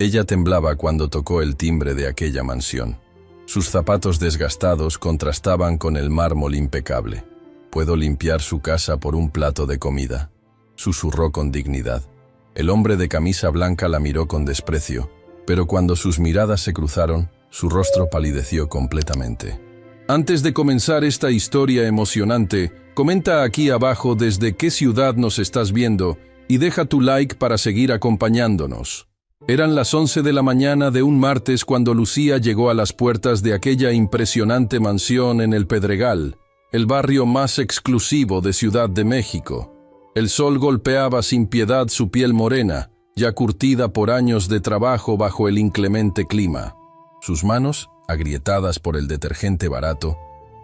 Ella temblaba cuando tocó el timbre de aquella mansión. Sus zapatos desgastados contrastaban con el mármol impecable. «Puedo limpiar su casa por un plato de comida», susurró con dignidad. El hombre de camisa blanca la miró con desprecio, pero cuando sus miradas se cruzaron, su rostro palideció completamente. Antes de comenzar esta historia emocionante, comenta aquí abajo desde qué ciudad nos estás viendo y deja tu like para seguir acompañándonos. Eran las 11 de la mañana de un martes cuando Lucía llegó a las puertas de aquella impresionante mansión en El Pedregal, el barrio más exclusivo de Ciudad de México. El sol golpeaba sin piedad su piel morena, ya curtida por años de trabajo bajo el inclemente clima. Sus manos, agrietadas por el detergente barato,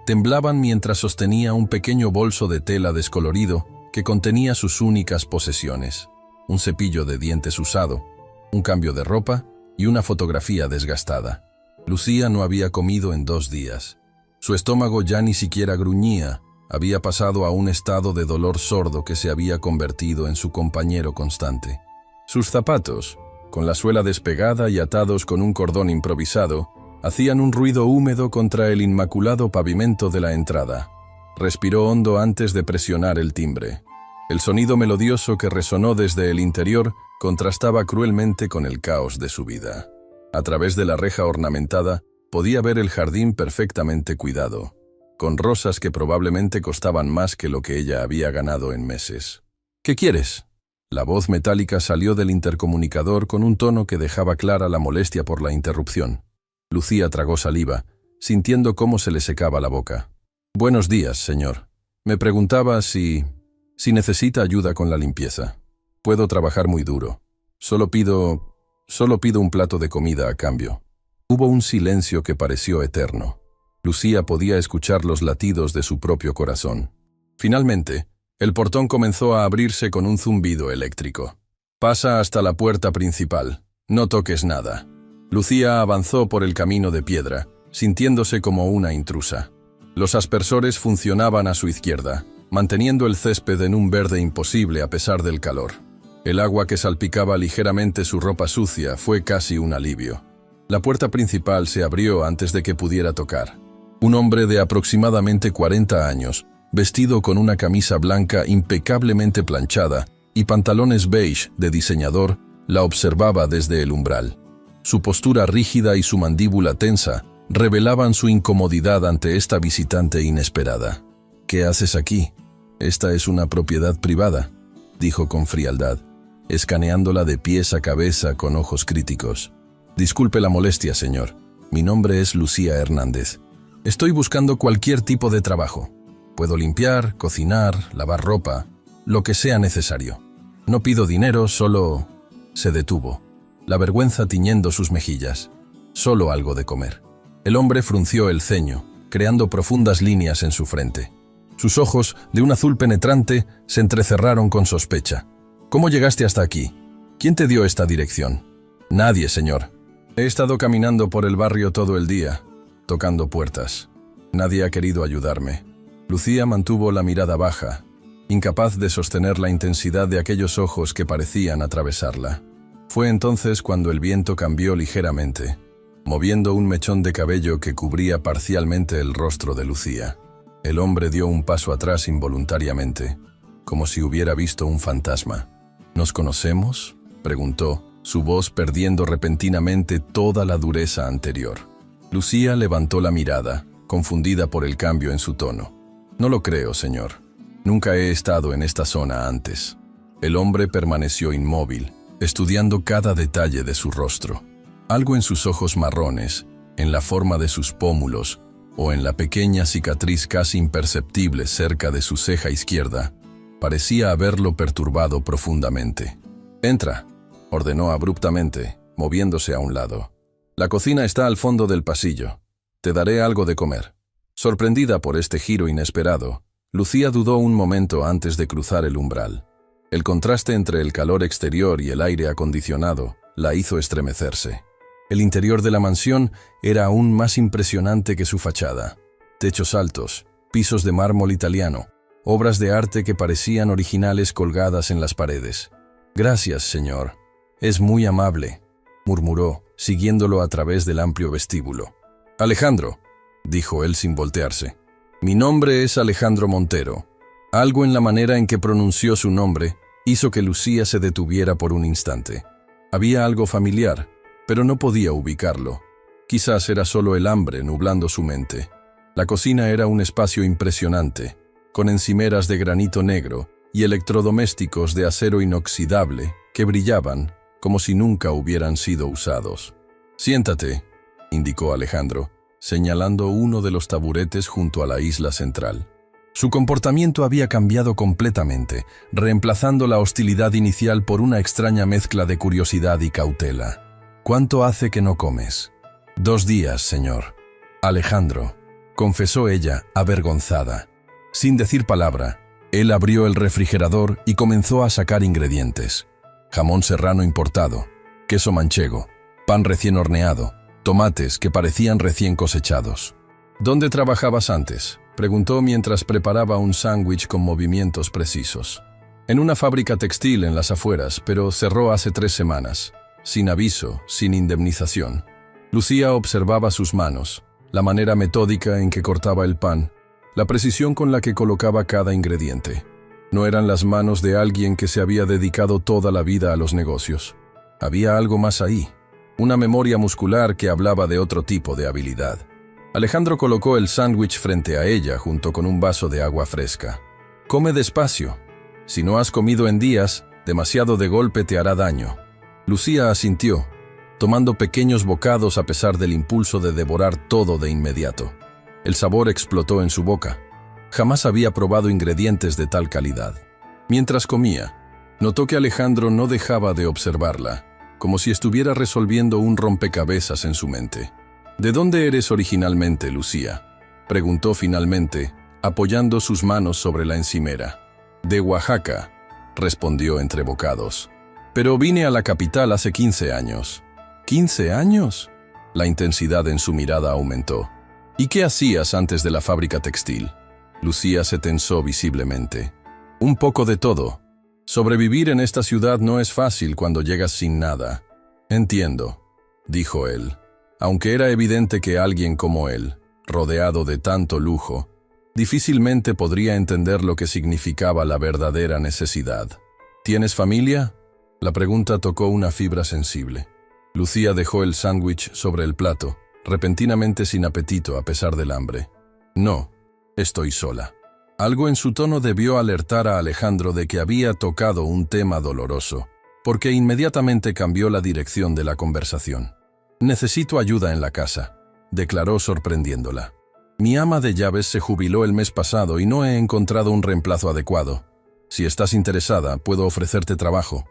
temblaban mientras sostenía un pequeño bolso de tela descolorido que contenía sus únicas posesiones: un cepillo de dientes usado, un cambio de ropa y una fotografía desgastada. Lucía no había comido en 2 días. Su estómago ya ni siquiera gruñía, había pasado a un estado de dolor sordo que se había convertido en su compañero constante. Sus zapatos, con la suela despegada y atados con un cordón improvisado, hacían un ruido húmedo contra el inmaculado pavimento de la entrada. Respiró hondo antes de presionar el timbre. El sonido melodioso que resonó desde el interior contrastaba cruelmente con el caos de su vida. A través de la reja ornamentada, podía ver el jardín perfectamente cuidado, con rosas que probablemente costaban más que lo que ella había ganado en meses. «¿Qué quieres?». La voz metálica salió del intercomunicador con un tono que dejaba clara la molestia por la interrupción. Lucía tragó saliva, sintiendo cómo se le secaba la boca. «Buenos días, señor. Me preguntaba si necesita ayuda con la limpieza. Puedo trabajar muy duro. Solo pido un plato de comida a cambio». Hubo un silencio que pareció eterno. Lucía podía escuchar los latidos de su propio corazón. Finalmente, el portón comenzó a abrirse con un zumbido eléctrico. «Pasa hasta la puerta principal. No toques nada». Lucía avanzó por el camino de piedra, sintiéndose como una intrusa. Los aspersores funcionaban a su izquierda, manteniendo el césped en un verde imposible a pesar del calor. El agua que salpicaba ligeramente su ropa sucia fue casi un alivio. La puerta principal se abrió antes de que pudiera tocar. Un hombre de aproximadamente 40 años, vestido con una camisa blanca impecablemente planchada y pantalones beige de diseñador, la observaba desde el umbral. Su postura rígida y su mandíbula tensa revelaban su incomodidad ante esta visitante inesperada. «¿Qué haces aquí? Esta es una propiedad privada», dijo con frialdad, escaneándola de pies a cabeza con ojos críticos. «Disculpe la molestia, señor. Mi nombre es Lucía Hernández. Estoy buscando cualquier tipo de trabajo. Puedo limpiar, cocinar, lavar ropa, lo que sea necesario. No pido dinero, solo...». Se detuvo, la vergüenza tiñendo sus mejillas. «Solo algo de comer». El hombre frunció el ceño, creando profundas líneas en su frente. Sus ojos, de un azul penetrante, se entrecerraron con sospecha. «¿Cómo llegaste hasta aquí? ¿Quién te dio esta dirección?» «Nadie, señor. He estado caminando por el barrio todo el día, tocando puertas. Nadie ha querido ayudarme». Lucía mantuvo la mirada baja, incapaz de sostener la intensidad de aquellos ojos que parecían atravesarla. Fue entonces cuando el viento cambió ligeramente, moviendo un mechón de cabello que cubría parcialmente el rostro de Lucía. El hombre dio un paso atrás involuntariamente, como si hubiera visto un fantasma. «¿Nos conocemos?», preguntó, su voz perdiendo repentinamente toda la dureza anterior. Lucía levantó la mirada, confundida por el cambio en su tono. «No lo creo, señor. Nunca he estado en esta zona antes». El hombre permaneció inmóvil, estudiando cada detalle de su rostro. Algo en sus ojos marrones, en la forma de sus pómulos, o en la pequeña cicatriz casi imperceptible cerca de su ceja izquierda, parecía haberlo perturbado profundamente. «Entra», ordenó abruptamente, moviéndose a un lado. «La cocina está al fondo del pasillo. Te daré algo de comer». Sorprendida por este giro inesperado, Lucía dudó un momento antes de cruzar el umbral. El contraste entre el calor exterior y el aire acondicionado la hizo estremecerse. El interior de la mansión era aún más impresionante que su fachada. Techos altos, pisos de mármol italiano, obras de arte que parecían originales colgadas en las paredes. «Gracias, señor. Es muy amable». murmuró, siguiéndolo a través del amplio vestíbulo. Alejandro, dijo él sin voltearse. Mi nombre es Alejandro Montero. Algo en la manera en que pronunció su nombre hizo que Lucía se detuviera por un instante. Había algo familiar, pero no podía ubicarlo. Quizás era solo el hambre nublando su mente. La cocina era un espacio impresionante, con encimeras de granito negro y electrodomésticos de acero inoxidable que brillaban como si nunca hubieran sido usados. Siéntate, indicó Alejandro, señalando uno de los taburetes junto a la isla central. Su comportamiento había cambiado completamente, reemplazando la hostilidad inicial por una extraña mezcla de curiosidad y cautela. ¿Cuánto hace que no comes? 2 días, señor. Alejandro, confesó ella, avergonzada. Sin decir palabra, él abrió el refrigerador y comenzó a sacar ingredientes. Jamón serrano importado, queso manchego, pan recién horneado, tomates que parecían recién cosechados. ¿Dónde trabajabas antes?, preguntó mientras preparaba un sándwich con movimientos precisos. En una fábrica textil en las afueras, pero cerró hace 3 semanas, sin aviso, sin indemnización. Lucía observaba sus manos, la manera metódica en que cortaba el pan, la precisión con la que colocaba cada ingrediente. No eran las manos de alguien que se había dedicado toda la vida a los negocios. Había algo más ahí, una memoria muscular que hablaba de otro tipo de habilidad. Alejandro colocó el sándwich frente a ella junto con un vaso de agua fresca. Come despacio. Si no has comido en días, demasiado de golpe te hará daño. Lucía asintió, tomando pequeños bocados a pesar del impulso de devorar todo de inmediato. El sabor explotó en su boca. Jamás había probado ingredientes de tal calidad. Mientras comía, notó que Alejandro no dejaba de observarla, como si estuviera resolviendo un rompecabezas en su mente. ¿De dónde eres originalmente, Lucía?, preguntó finalmente, apoyando sus manos sobre la encimera. De Oaxaca, respondió entre bocados. Pero vine a la capital hace 15 años. ¿15 años? La intensidad en su mirada aumentó. ¿Y qué hacías antes de la fábrica textil? Lucía se tensó visiblemente. Un poco de todo. Sobrevivir en esta ciudad no es fácil cuando llegas sin nada. Entiendo, dijo él. Aunque era evidente que alguien como él, rodeado de tanto lujo, difícilmente podría entender lo que significaba la verdadera necesidad. ¿Tienes familia? La pregunta tocó una fibra sensible. Lucía dejó el sándwich sobre el plato, repentinamente sin apetito a pesar del hambre. No, estoy sola. Algo en su tono debió alertar a Alejandro de que había tocado un tema doloroso, porque inmediatamente cambió la dirección de la conversación. Necesito ayuda en la casa, declaró sorprendiéndola. Mi ama de llaves se jubiló el mes pasado y no he encontrado un reemplazo adecuado. Si estás interesada, puedo ofrecerte trabajo.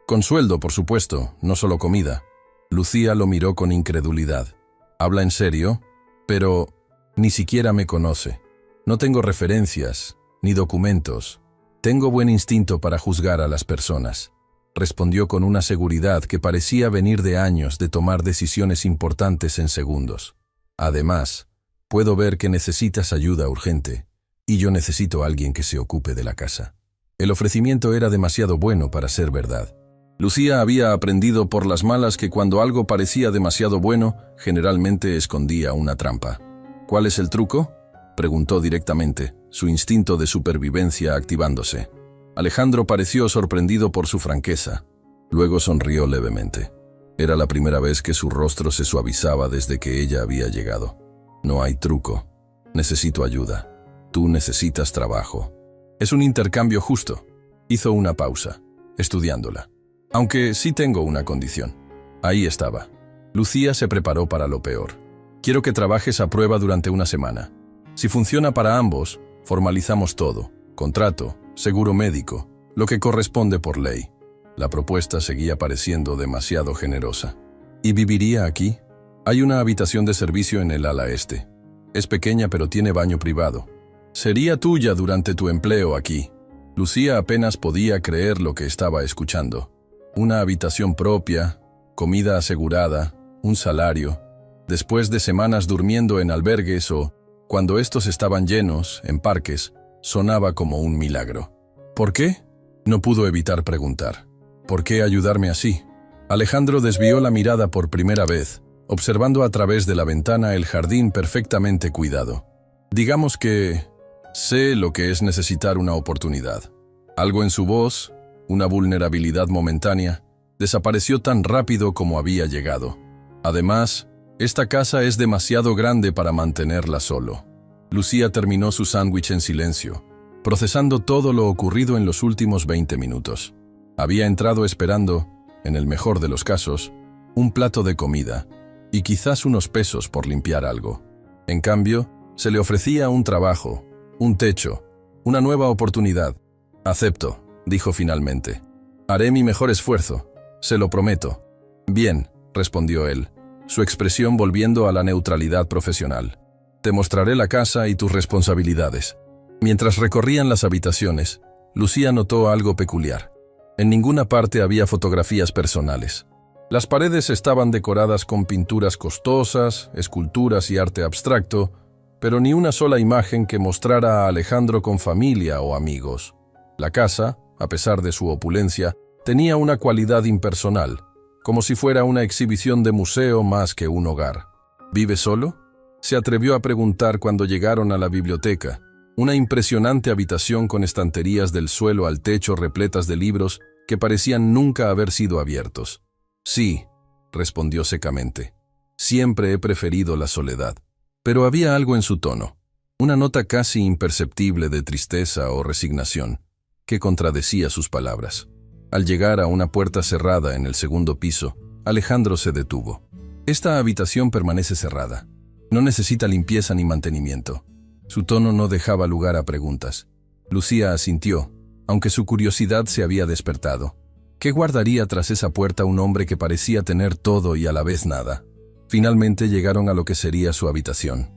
Con sueldo, por supuesto, no solo comida. Lucía lo miró con incredulidad. ¿Habla en serio? Pero ni siquiera me conoce. No tengo referencias, ni documentos. Tengo buen instinto para juzgar a las personas. Respondió con una seguridad que parecía venir de años de tomar decisiones importantes en segundos. Además, puedo ver que necesitas ayuda urgente, y yo necesito a alguien que se ocupe de la casa. El ofrecimiento era demasiado bueno para ser verdad. Lucía había aprendido por las malas que cuando algo parecía demasiado bueno, generalmente escondía una trampa. ¿Cuál es el truco?, preguntó directamente, su instinto de supervivencia activándose. Alejandro pareció sorprendido por su franqueza. Luego sonrió levemente. Era la primera vez que su rostro se suavizaba desde que ella había llegado. No hay truco. Necesito ayuda. Tú necesitas trabajo. Es un intercambio justo. Hizo una pausa, estudiándola. Aunque sí tengo una condición. Ahí estaba. Lucía se preparó para lo peor. Quiero que trabajes a prueba durante una semana. Si funciona para ambos, formalizamos todo. Contrato, seguro médico, lo que corresponde por ley. La propuesta seguía pareciendo demasiado generosa. ¿Y viviría aquí? Hay una habitación de servicio en el ala este. Es pequeña pero tiene baño privado. Sería tuya durante tu empleo aquí. Lucía apenas podía creer lo que estaba escuchando. Una habitación propia, comida asegurada, un salario. Después de semanas durmiendo en albergues o, cuando estos estaban llenos, en parques, sonaba como un milagro. ¿Por qué? No pudo evitar preguntar. ¿Por qué ayudarme así? Alejandro desvió la mirada por primera vez, observando a través de la ventana el jardín perfectamente cuidado. Digamos que sé lo que es necesitar una oportunidad. Algo en su voz, una vulnerabilidad momentánea, desapareció tan rápido como había llegado. Además, esta casa es demasiado grande para mantenerla solo. Lucía terminó su sándwich en silencio, procesando todo lo ocurrido en los últimos 20 minutos. Había entrado esperando, en el mejor de los casos, un plato de comida y quizás unos pesos por limpiar algo. En cambio, se le ofrecía un trabajo, un techo, una nueva oportunidad. «Acepto», dijo finalmente. «Haré mi mejor esfuerzo, se lo prometo». «Bien», respondió él, su expresión volviendo a la neutralidad profesional. «Te mostraré la casa y tus responsabilidades». Mientras recorrían las habitaciones, Lucía notó algo peculiar. En ninguna parte había fotografías personales. Las paredes estaban decoradas con pinturas costosas, esculturas y arte abstracto, pero ni una sola imagen que mostrara a Alejandro con familia o amigos. La casa, a pesar de su opulencia, tenía una cualidad impersonal, como si fuera una exhibición de museo más que un hogar. ¿Vive solo?, se atrevió a preguntar cuando llegaron a la biblioteca, una impresionante habitación con estanterías del suelo al techo repletas de libros que parecían nunca haber sido abiertos. «Sí», respondió secamente. «Siempre he preferido la soledad». Pero había algo en su tono, una nota casi imperceptible de tristeza o resignación, que contradecía sus palabras. Al llegar a una puerta cerrada en el segundo piso, Alejandro se detuvo. «Esta habitación permanece cerrada. No necesita limpieza ni mantenimiento». Su tono no dejaba lugar a preguntas. Lucía asintió, aunque su curiosidad se había despertado. ¿Qué guardaría tras esa puerta un hombre que parecía tener todo y a la vez nada? Finalmente llegaron a lo que sería su habitación.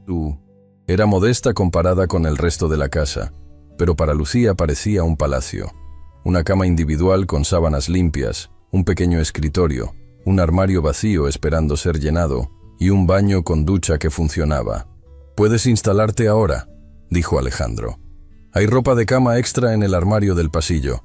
Era modesta comparada con el resto de la casa, pero para Lucía parecía un palacio. Una cama individual con sábanas limpias, un pequeño escritorio, un armario vacío esperando ser llenado y un baño con ducha que funcionaba. «Puedes instalarte ahora», dijo Alejandro. «Hay ropa de cama extra en el armario del pasillo.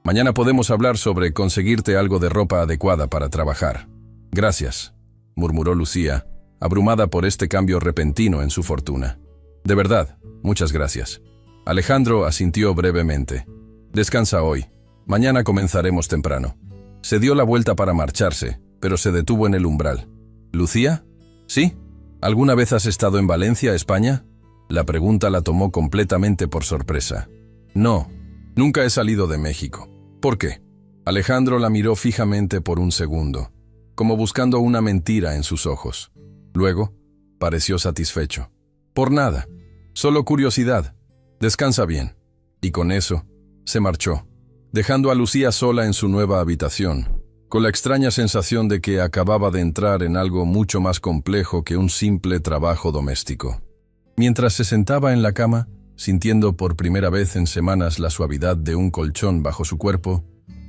Mañana podemos hablar sobre conseguirte algo de ropa adecuada para trabajar». «Gracias», murmuró Lucía, abrumada por este cambio repentino en su fortuna. «De verdad, muchas gracias». Alejandro asintió brevemente. «Descansa hoy. Mañana comenzaremos temprano». Se dio la vuelta para marcharse, pero se detuvo en el umbral. «¿Lucía? ¿Sí? ¿Alguna vez has estado en Valencia, España?». La pregunta la tomó completamente por sorpresa. «No, nunca he salido de México». «¿Por qué?». Alejandro la miró fijamente por un segundo, como buscando una mentira en sus ojos. Luego, pareció satisfecho. «Por nada. Solo curiosidad. Descansa bien». Y con eso, se marchó, dejando a Lucía sola en su nueva habitación, con la extraña sensación de que acababa de entrar en algo mucho más complejo que un simple trabajo doméstico. Mientras se sentaba en la cama, sintiendo por primera vez en semanas la suavidad de un colchón bajo su cuerpo,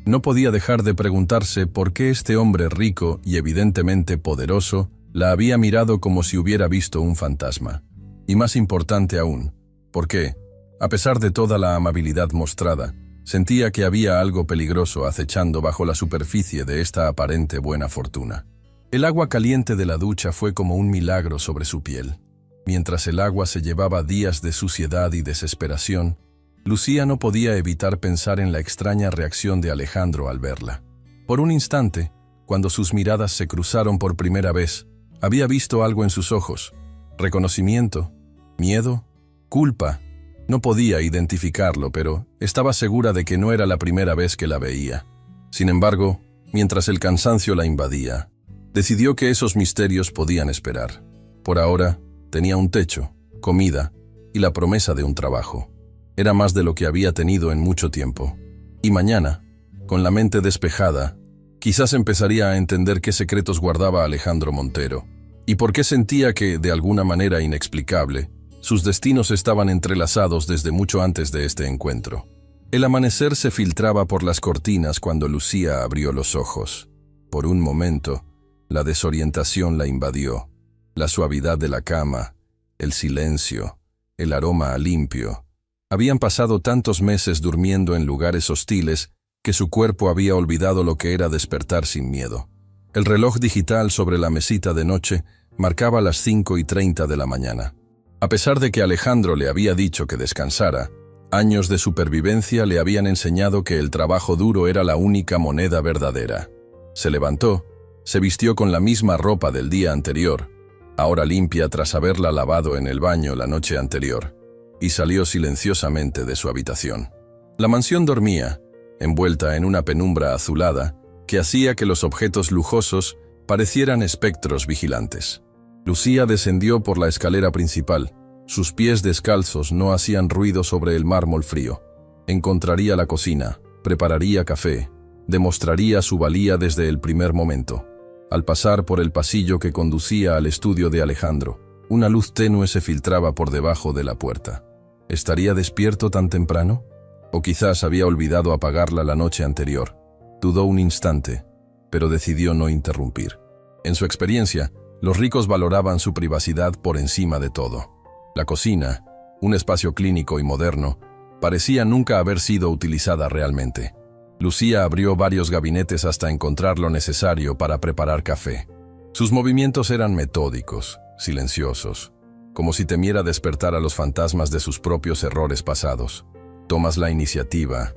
no podía dejar de preguntarse por qué este hombre rico y evidentemente poderoso la había mirado como si hubiera visto un fantasma. Y más importante aún, por qué, a pesar de toda la amabilidad mostrada, sentía que había algo peligroso acechando bajo la superficie de esta aparente buena fortuna. El agua caliente de la ducha fue como un milagro sobre su piel. Mientras el agua se llevaba días de suciedad y desesperación, Lucía no podía evitar pensar en la extraña reacción de Alejandro al verla. Por un instante, cuando sus miradas se cruzaron por primera vez, había visto algo en sus ojos. Reconocimiento, miedo, culpa. No podía identificarlo, pero estaba segura de que no era la primera vez que la veía. Sin embargo, mientras el cansancio la invadía, decidió que esos misterios podían esperar. Por ahora, tenía un techo, comida y la promesa de un trabajo. Era más de lo que había tenido en mucho tiempo. Y mañana, con la mente despejada, quizás empezaría a entender qué secretos guardaba Alejandro Montero, y por qué sentía que, de alguna manera inexplicable, sus destinos estaban entrelazados desde mucho antes de este encuentro. El amanecer se filtraba por las cortinas cuando Lucía abrió los ojos. Por un momento, la desorientación la invadió. La suavidad de la cama, el silencio, el aroma a limpio. Habían pasado tantos meses durmiendo en lugares hostiles que su cuerpo había olvidado lo que era despertar sin miedo. El reloj digital sobre la mesita de noche marcaba las 5:30 de la mañana. A pesar de que Alejandro le había dicho que descansara, años de supervivencia le habían enseñado que el trabajo duro era la única moneda verdadera. Se levantó, se vistió con la misma ropa del día anterior, ahora limpia tras haberla lavado en el baño la noche anterior, y salió silenciosamente de su habitación. La mansión dormía, envuelta en una penumbra azulada, que hacía que los objetos lujosos parecieran espectros vigilantes. Lucía descendió por la escalera principal. Sus pies descalzos no hacían ruido sobre el mármol frío. Encontraría la cocina, prepararía café, demostraría su valía desde el primer momento. Al pasar por el pasillo que conducía al estudio de Alejandro, una luz tenue se filtraba por debajo de la puerta. ¿Estaría despierto tan temprano? ¿O quizás había olvidado apagarla la noche anterior? Dudó un instante, pero decidió no interrumpir. En su experiencia, los ricos valoraban su privacidad por encima de todo. La cocina, un espacio clínico y moderno, parecía nunca haber sido utilizada realmente. Lucía abrió varios gabinetes hasta encontrar lo necesario para preparar café. Sus movimientos eran metódicos, silenciosos, como si temiera despertar a los fantasmas de sus propios errores pasados. Tomas la iniciativa.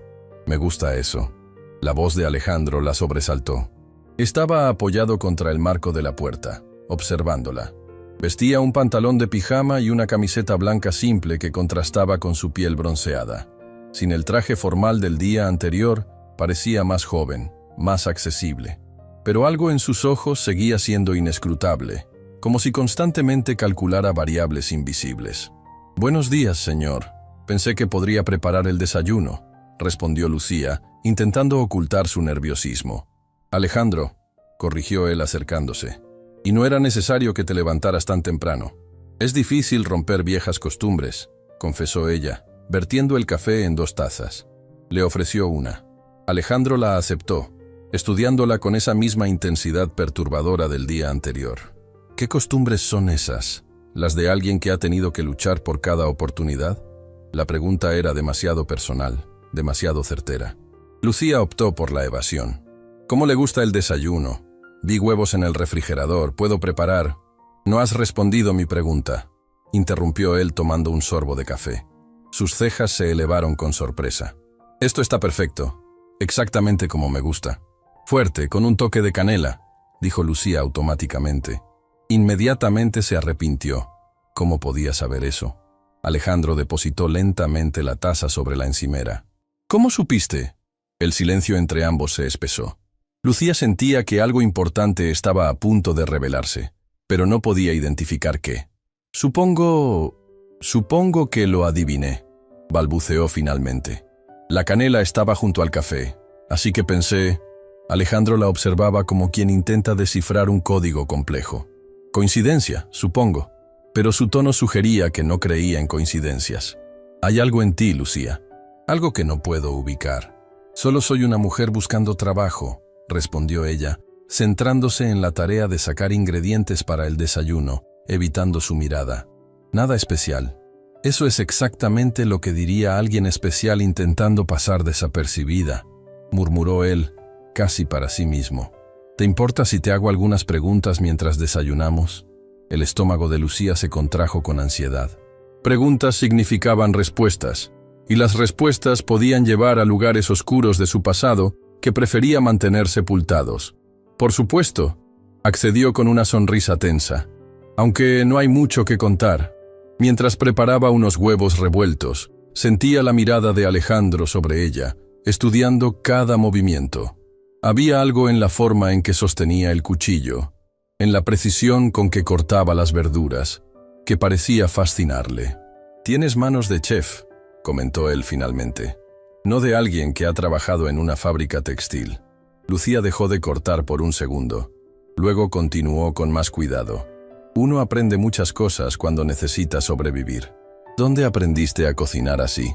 Me gusta eso. La voz de Alejandro la sobresaltó. Estaba apoyado contra el marco de la puerta, observándola. Vestía un pantalón de pijama y una camiseta blanca simple que contrastaba con su piel bronceada. Sin el traje formal del día anterior, parecía más joven, más accesible. Pero algo en sus ojos seguía siendo inescrutable, como si constantemente calculara variables invisibles. «Buenos días, señor. Pensé que podría preparar el desayuno», respondió Lucía, intentando ocultar su nerviosismo. «Alejandro», corrigió él acercándose, «y no era necesario que te levantaras tan temprano. Es difícil romper viejas costumbres», confesó ella, vertiendo el café en 2 tazas. Le ofreció una. Alejandro la aceptó, estudiándola con esa misma intensidad perturbadora del día anterior. ¿Qué costumbres son esas? ¿Las de alguien que ha tenido que luchar por cada oportunidad? La pregunta era demasiado personal, demasiado certera. Lucía optó por la evasión. «¿Cómo le gusta el desayuno? Vi huevos en el refrigerador, puedo preparar». «No has respondido mi pregunta», interrumpió él tomando un sorbo de café. Sus cejas se elevaron con sorpresa. «Esto está perfecto. Exactamente como me gusta. Fuerte, con un toque de canela», dijo Lucía automáticamente. Inmediatamente se arrepintió. ¿Cómo podía saber eso? Alejandro depositó lentamente la taza sobre la encimera. «¿Cómo supiste?» El silencio entre ambos se espesó. Lucía sentía que algo importante estaba a punto de revelarse, pero no podía identificar qué. Supongo que lo adiviné», balbuceó finalmente. «La canela estaba junto al café, así que pensé». Alejandro la observaba como quien intenta descifrar un código complejo. «Coincidencia, supongo», pero su tono sugería que no creía en coincidencias. «Hay algo en ti, Lucía, algo que no puedo ubicar». «Solo soy una mujer buscando trabajo», respondió ella, centrándose en la tarea de sacar ingredientes para el desayuno, evitando su mirada. «Nada especial». «Eso es exactamente lo que diría alguien especial intentando pasar desapercibida», murmuró él, casi para sí mismo. «¿Te importa si te hago algunas preguntas mientras desayunamos?» El estómago de Lucía se contrajo con ansiedad. Preguntas significaban respuestas, y las respuestas podían llevar a lugares oscuros de su pasado que prefería mantener sepultados. «Por supuesto», accedió con una sonrisa tensa. «Aunque no hay mucho que contar». Mientras preparaba unos huevos revueltos, sentía la mirada de Alejandro sobre ella, estudiando cada movimiento. Había algo en la forma en que sostenía el cuchillo, en la precisión con que cortaba las verduras, que parecía fascinarle. «Tienes manos de chef», comentó él finalmente. «No de alguien que ha trabajado en una fábrica textil». Lucía dejó de cortar por un segundo. Luego continuó con más cuidado. «Uno aprende muchas cosas cuando necesita sobrevivir». «¿Dónde aprendiste a cocinar así?»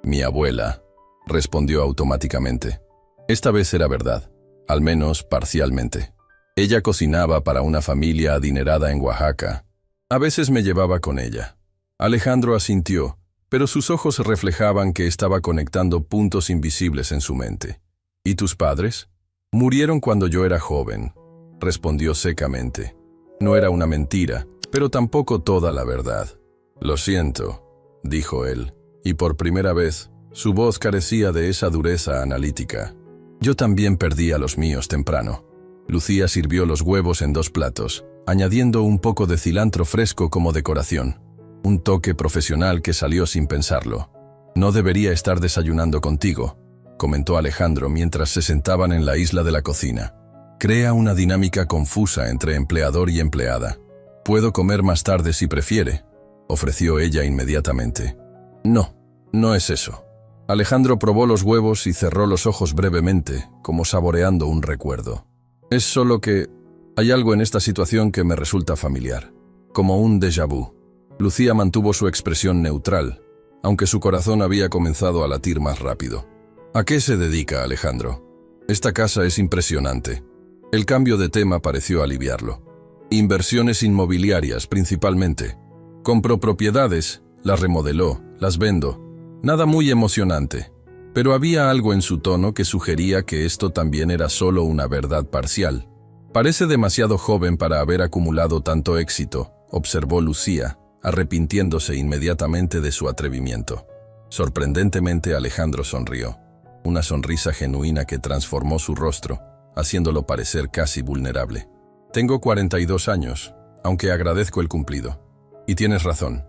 «Mi abuela», respondió automáticamente. Esta vez era verdad, al menos parcialmente. Ella cocinaba para una familia adinerada en Oaxaca. A veces me llevaba con ella. Alejandro asintió, pero sus ojos reflejaban que estaba conectando puntos invisibles en su mente. ¿Y tus padres? Murieron cuando yo era joven, respondió secamente. No era una mentira, pero tampoco toda la verdad. Lo siento, dijo él, y por primera vez, su voz carecía de esa dureza analítica. Yo también perdí a los míos temprano. Lucía sirvió los huevos en 2 platos, añadiendo un poco de cilantro fresco como decoración. Un toque profesional que salió sin pensarlo. No debería estar desayunando contigo, comentó Alejandro mientras se sentaban en la isla de la cocina. Crea una dinámica confusa entre empleador y empleada. Puedo comer más tarde si prefiere, ofreció ella inmediatamente. No, no es eso. Alejandro probó los huevos y cerró los ojos brevemente, como saboreando un recuerdo. Es solo que hay algo en esta situación que me resulta familiar, como un déjà vu. Lucía mantuvo su expresión neutral, aunque su corazón había comenzado a latir más rápido. ¿A qué se dedica Alejandro? Esta casa es impresionante. El cambio de tema pareció aliviarlo. Inversiones inmobiliarias, principalmente. Compró propiedades, las remodeló, las vendo. Nada muy emocionante, pero había algo en su tono que sugería que esto también era solo una verdad parcial. Parece demasiado joven para haber acumulado tanto éxito, observó Lucía, arrepintiéndose inmediatamente de su atrevimiento. Sorprendentemente Alejandro sonrió, una sonrisa genuina que transformó su rostro, haciéndolo parecer casi vulnerable. Tengo 42 años, aunque agradezco el cumplido. Y tienes razón,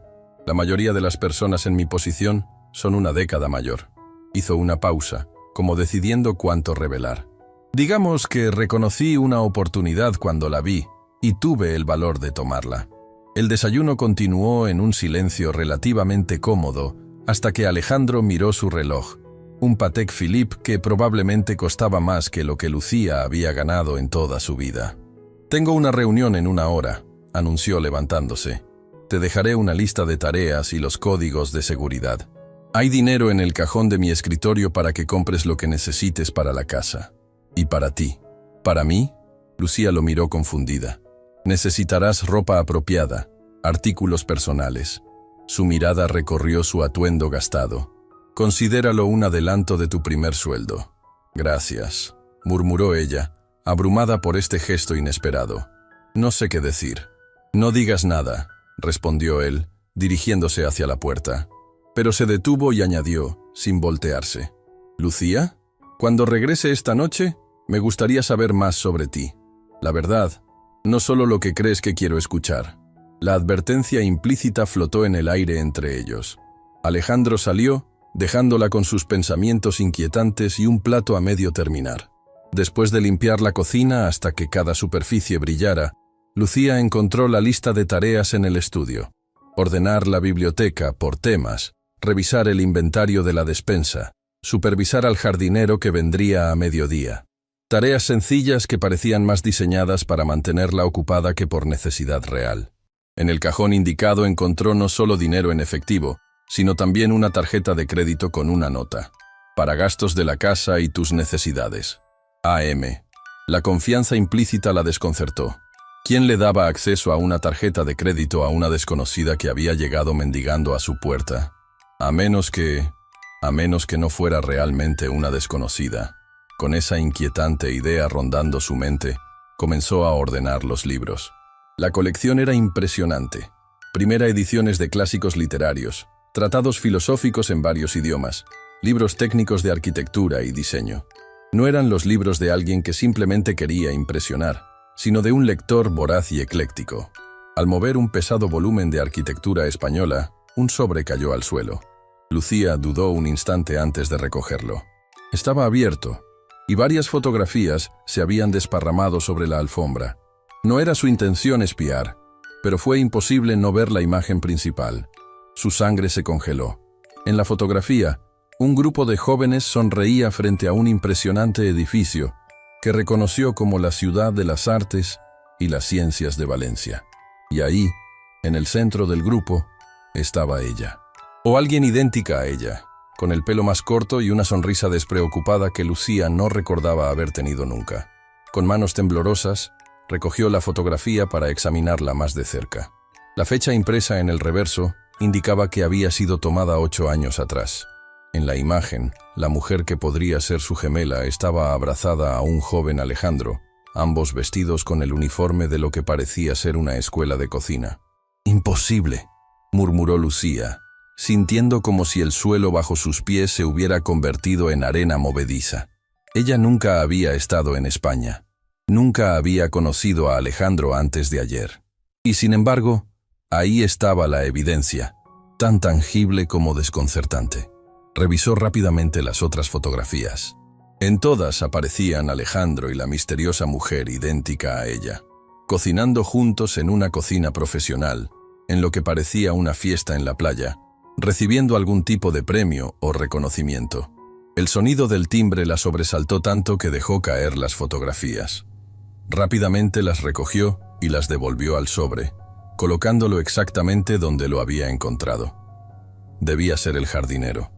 la mayoría de las personas en mi posición son una década mayor. Hizo una pausa, como decidiendo cuánto revelar. Digamos que reconocí una oportunidad cuando la vi, y tuve el valor de tomarla. El desayuno continuó en un silencio relativamente cómodo, hasta que Alejandro miró su reloj, un Patek Philippe que probablemente costaba más que lo que Lucía había ganado en toda su vida. Tengo una reunión en 1 hora, anunció levantándose. Te dejaré una lista de tareas y los códigos de seguridad. Hay dinero en el cajón de mi escritorio para que compres lo que necesites para la casa. ¿Y para ti? ¿Para mí? Lucía lo miró confundida. Necesitarás ropa apropiada, artículos personales. Su mirada recorrió su atuendo gastado. Considéralo un adelanto de tu primer sueldo. Gracias, murmuró ella, abrumada por este gesto inesperado. No sé qué decir. No digas nada, respondió él, dirigiéndose hacia la puerta. Pero se detuvo y añadió, sin voltearse. ¿Lucía? Cuando regrese esta noche, me gustaría saber más sobre ti. La verdad, no solo lo que crees que quiero escuchar. La advertencia implícita flotó en el aire entre ellos. Alejandro salió, dejándola con sus pensamientos inquietantes y un plato a medio terminar. Después de limpiar la cocina hasta que cada superficie brillara, Lucía encontró la lista de tareas en el estudio. Ordenar la biblioteca por temas, revisar el inventario de la despensa, supervisar al jardinero que vendría a mediodía. Tareas sencillas que parecían más diseñadas para mantenerla ocupada que por necesidad real. En el cajón indicado encontró no solo dinero en efectivo, sino también una tarjeta de crédito con una nota. Para gastos de la casa y tus necesidades. AM. La confianza implícita la desconcertó. ¿Quién le daba acceso a una tarjeta de crédito a una desconocida que había llegado mendigando a su puerta? A menos que no fuera realmente una desconocida. Con esa inquietante idea rondando su mente, comenzó a ordenar los libros. La colección era impresionante. Primera ediciones de clásicos literarios, tratados filosóficos en varios idiomas, libros técnicos de arquitectura y diseño. No eran los libros de alguien que simplemente quería impresionar, sino de un lector voraz y ecléctico. Al mover un pesado volumen de arquitectura española, un sobre cayó al suelo. Lucía dudó un instante antes de recogerlo. Estaba abierto, y varias fotografías se habían desparramado sobre la alfombra. No era su intención espiar, pero fue imposible no ver la imagen principal. Su sangre se congeló. En la fotografía, un grupo de jóvenes sonreía frente a un impresionante edificio que reconoció como la ciudad de las artes y las ciencias de Valencia. Y ahí, en el centro del grupo, estaba ella. O alguien idéntica a ella, con el pelo más corto y una sonrisa despreocupada que Lucía no recordaba haber tenido nunca. Con manos temblorosas, recogió la fotografía para examinarla más de cerca. La fecha impresa en el reverso indicaba que había sido tomada 8 años atrás. En la imagen, la mujer que podría ser su gemela estaba abrazada a un joven Alejandro, ambos vestidos con el uniforme de lo que parecía ser una escuela de cocina. «Imposible», murmuró Lucía, sintiendo como si el suelo bajo sus pies se hubiera convertido en arena movediza. Ella nunca había estado en España. Nunca había conocido a Alejandro antes de ayer. Y sin embargo, ahí estaba la evidencia, tan tangible como desconcertante. Revisó rápidamente las otras fotografías. En todas aparecían Alejandro y la misteriosa mujer idéntica a ella, cocinando juntos en una cocina profesional, en lo que parecía una fiesta en la playa, recibiendo algún tipo de premio o reconocimiento. El sonido del timbre la sobresaltó tanto que dejó caer las fotografías. Rápidamente las recogió y las devolvió al sobre, colocándolo exactamente donde lo había encontrado. Debía ser el jardinero.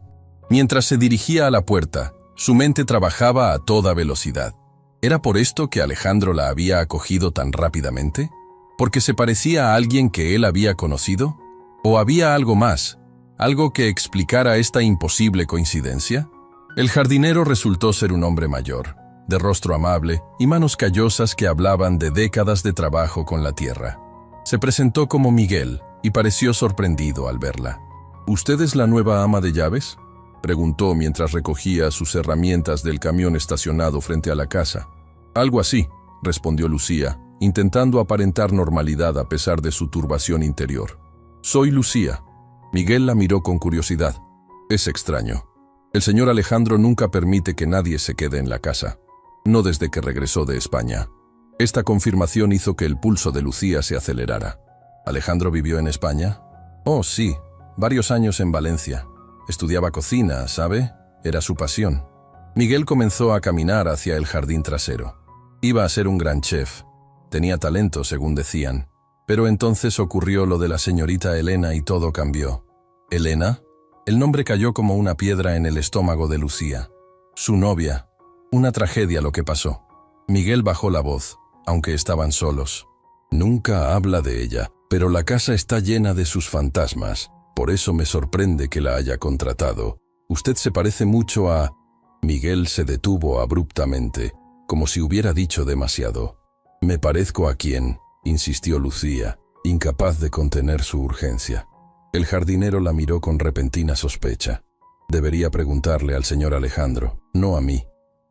Mientras se dirigía a la puerta, su mente trabajaba a toda velocidad. ¿Era por esto que Alejandro la había acogido tan rápidamente? ¿Porque se parecía a alguien que él había conocido? ¿O había algo más? ¿Algo que explicara esta imposible coincidencia? El jardinero resultó ser un hombre mayor, de rostro amable y manos callosas que hablaban de décadas de trabajo con la tierra. Se presentó como Miguel y pareció sorprendido al verla. «¿Usted es la nueva ama de llaves?», preguntó mientras recogía sus herramientas del camión estacionado frente a la casa. «Algo así», respondió Lucía, intentando aparentar normalidad a pesar de su turbación interior. «Soy Lucía». Miguel la miró con curiosidad. «Es extraño. El señor Alejandro nunca permite que nadie se quede en la casa. No desde que regresó de España». Esta confirmación hizo que el pulso de Lucía se acelerara. ¿Alejandro vivió en España? Oh, sí, varios años en Valencia. Estudiaba cocina, ¿sabe? Era su pasión. Miguel comenzó a caminar hacia el jardín trasero. Iba a ser un gran chef. Tenía talento, según decían. Pero entonces ocurrió lo de la señorita Elena y todo cambió. ¿Elena? El nombre cayó como una piedra en el estómago de Lucía. Su novia. Una tragedia lo que pasó. Miguel bajó la voz, aunque estaban solos. Nunca habla de ella, pero la casa está llena de sus fantasmas. Por eso me sorprende que la haya contratado. Usted se parece mucho a... Miguel se detuvo abruptamente, como si hubiera dicho demasiado. «¿Me parezco a quién?», insistió Lucía, incapaz de contener su urgencia. El jardinero la miró con repentina sospecha. Debería preguntarle al señor Alejandro, no a mí.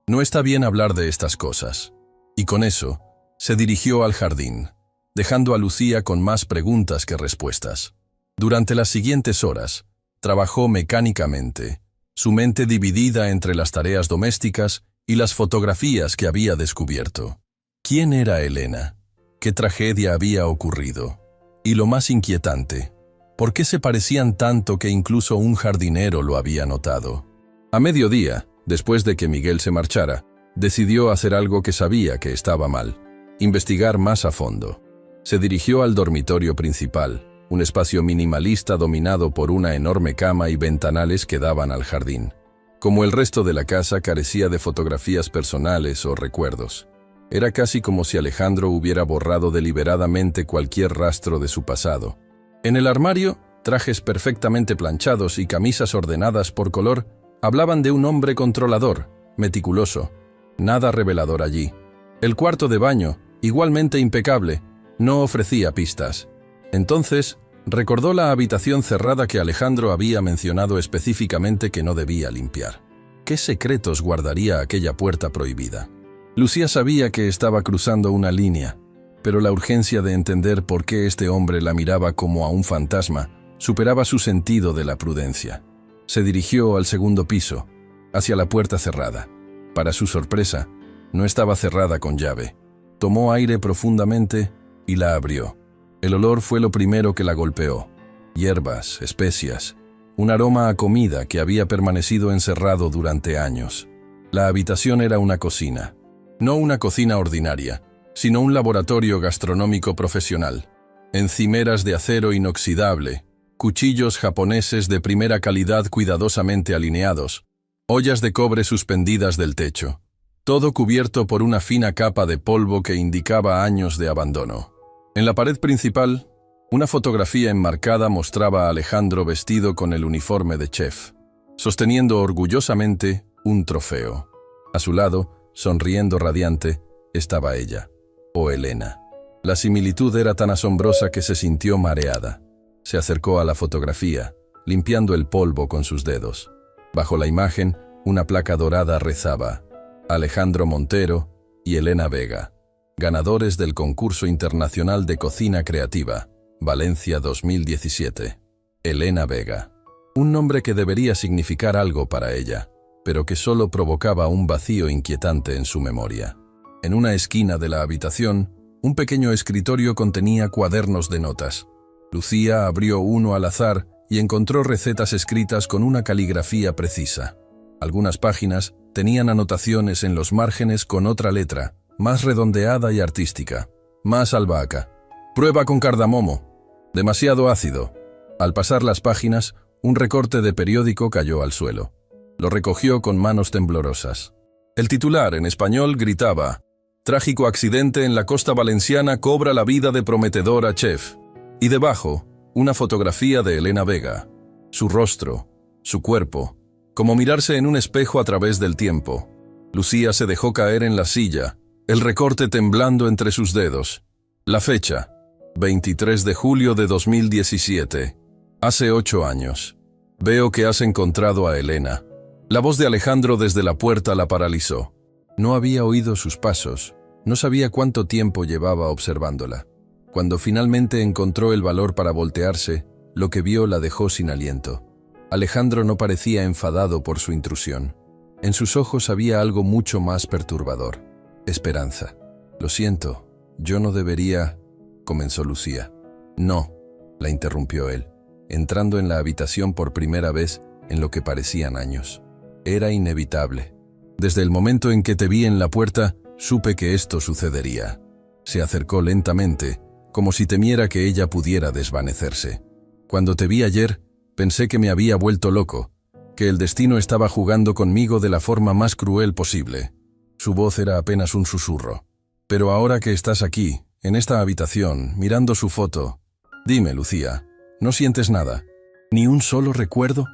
No está bien hablar de estas cosas. Y con eso, se dirigió al jardín, dejando a Lucía con más preguntas que respuestas. Durante las siguientes horas, trabajó mecánicamente, su mente dividida entre las tareas domésticas y las fotografías que había descubierto. ¿Quién era Elena? ¿Qué tragedia había ocurrido? Y lo más inquietante, ¿por qué se parecían tanto que incluso un jardinero lo había notado? A mediodía, después de que Miguel se marchara, decidió hacer algo que sabía que estaba mal: investigar más a fondo. Se dirigió al dormitorio principal, un espacio minimalista dominado por una enorme cama y ventanales que daban al jardín. Como el resto de la casa, carecía de fotografías personales o recuerdos. Era casi como si Alejandro hubiera borrado deliberadamente cualquier rastro de su pasado. En el armario, trajes perfectamente planchados y camisas ordenadas por color hablaban de un hombre controlador, meticuloso. Nada revelador allí. El cuarto de baño, igualmente impecable, no ofrecía pistas. Entonces, recordó la habitación cerrada que Alejandro había mencionado específicamente que no debía limpiar. ¿Qué secretos guardaría aquella puerta prohibida? Lucía sabía que estaba cruzando una línea, pero la urgencia de entender por qué este hombre la miraba como a un fantasma superaba su sentido de la prudencia. Se dirigió al segundo piso, hacia la puerta cerrada. Para su sorpresa, no estaba cerrada con llave. Tomó aire profundamente y la abrió. El olor fue lo primero que la golpeó. Hierbas, especias, un aroma a comida que había permanecido encerrado durante años. La habitación era una cocina. No una cocina ordinaria, sino un laboratorio gastronómico profesional. Encimeras de acero inoxidable, cuchillos japoneses de primera calidad cuidadosamente alineados, ollas de cobre suspendidas del techo, todo cubierto por una fina capa de polvo que indicaba años de abandono. En la pared principal, una fotografía enmarcada mostraba a Alejandro vestido con el uniforme de chef. sosteniendo orgullosamente un trofeo. A su lado, sonriendo radiante, estaba ella, o Elena. La similitud era tan asombrosa que se sintió mareada. Se acercó a la fotografía, limpiando el polvo con sus dedos. Bajo la imagen, una placa dorada rezaba: Alejandro Montero y Elena Vega, ganadores del Concurso Internacional de Cocina Creativa, Valencia 2017. Elena Vega. Un nombre que debería significar algo para ella, pero que solo provocaba un vacío inquietante en su memoria. En una esquina de la habitación, un pequeño escritorio contenía cuadernos de notas. Lucía abrió uno al azar y encontró recetas escritas con una caligrafía precisa. Algunas páginas tenían anotaciones en los márgenes con otra letra, más redondeada y artística. Más albahaca. Prueba con cardamomo. Demasiado ácido. Al pasar las páginas, un recorte de periódico cayó al suelo. Lo recogió con manos temblorosas. El titular, en español, gritaba: Trágico accidente en la costa valenciana cobra la vida de prometedora chef. Y debajo, una fotografía de Elena Vega. Su rostro, su cuerpo, como mirarse en un espejo a través del tiempo. Lucía se dejó caer en la silla, el recorte temblando entre sus dedos. La fecha, 23 de julio de 2017. Hace 8 años. Veo que has encontrado a Elena. La voz de Alejandro desde la puerta la paralizó. No había oído sus pasos, no sabía cuánto tiempo llevaba observándola. Cuando finalmente encontró el valor para voltearse, lo que vio la dejó sin aliento. Alejandro no parecía enfadado por su intrusión. En sus ojos había algo mucho más perturbador. Esperanza. Lo siento, yo no debería... comenzó Lucía. No, la interrumpió él, entrando en la habitación por primera vez en lo que parecían años. Era inevitable. Desde el momento en que te vi en la puerta, supe que esto sucedería. Se acercó lentamente, como si temiera que ella pudiera desvanecerse. Cuando te vi ayer, pensé que me había vuelto loco, que el destino estaba jugando conmigo de la forma más cruel posible. Su voz era apenas un susurro. Pero ahora que estás aquí, en esta habitación, mirando su foto, dime, Lucía, ¿no sientes nada? ¿Ni un solo recuerdo?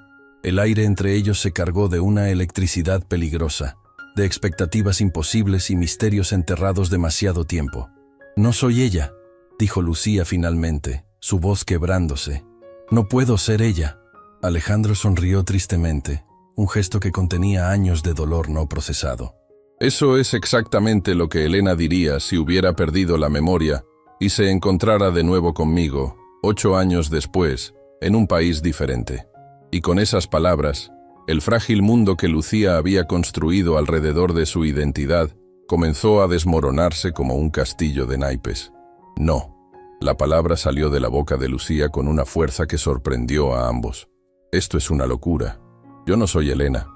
El aire entre ellos se cargó de una electricidad peligrosa, de expectativas imposibles y misterios enterrados demasiado tiempo. No soy ella, dijo Lucía finalmente, su voz quebrándose. No puedo ser ella. Alejandro sonrió tristemente, un gesto que contenía años de dolor no procesado. Eso es exactamente lo que Elena diría si hubiera perdido la memoria y se encontrara de nuevo conmigo, 8 años después, en un país diferente. Y con esas palabras, el frágil mundo que Lucía había construido alrededor de su identidad comenzó a desmoronarse como un castillo de naipes. No. La palabra salió de la boca de Lucía con una fuerza que sorprendió a ambos. Esto es una locura. Yo no soy Elena.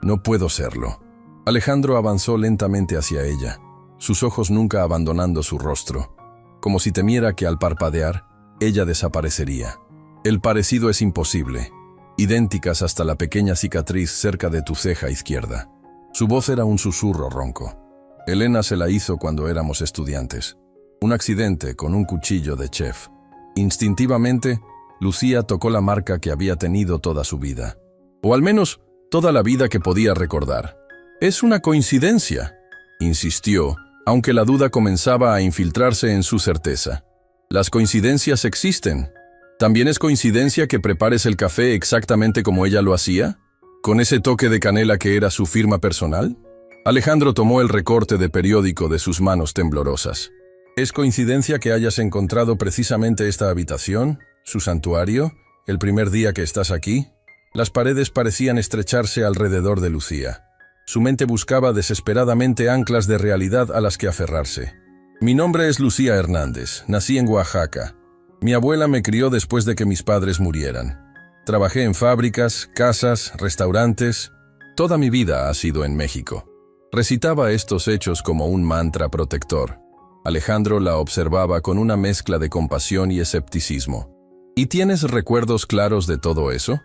No puedo serlo. Alejandro avanzó lentamente hacia ella, sus ojos nunca abandonando su rostro, como si temiera que al parpadear, ella desaparecería. El parecido es imposible. Idénticas hasta la pequeña cicatriz cerca de tu ceja izquierda. Su voz era un susurro ronco. Elena se la hizo cuando éramos estudiantes. Un accidente con un cuchillo de chef. Instintivamente, Lucía tocó la marca que había tenido toda su vida. O al menos, toda la vida que podía recordar. «Es una coincidencia», insistió, aunque la duda comenzaba a infiltrarse en su certeza. «Las coincidencias existen. ¿También es coincidencia que prepares el café exactamente como ella lo hacía? ¿Con ese toque de canela que era su firma personal?» Alejandro tomó el recorte de periódico de sus manos temblorosas. ¿Es coincidencia que hayas encontrado precisamente esta habitación, su santuario, el primer día que estás aquí? Las paredes parecían estrecharse alrededor de Lucía. Su mente buscaba desesperadamente anclas de realidad a las que aferrarse. Mi nombre es Lucía Hernández, nací en Oaxaca. Mi abuela me crió después de que mis padres murieran. Trabajé en fábricas, casas, restaurantes. Toda mi vida ha sido en México. Recitaba estos hechos como un mantra protector. Alejandro la observaba con una mezcla de compasión y escepticismo. ¿Y tienes recuerdos claros de todo eso?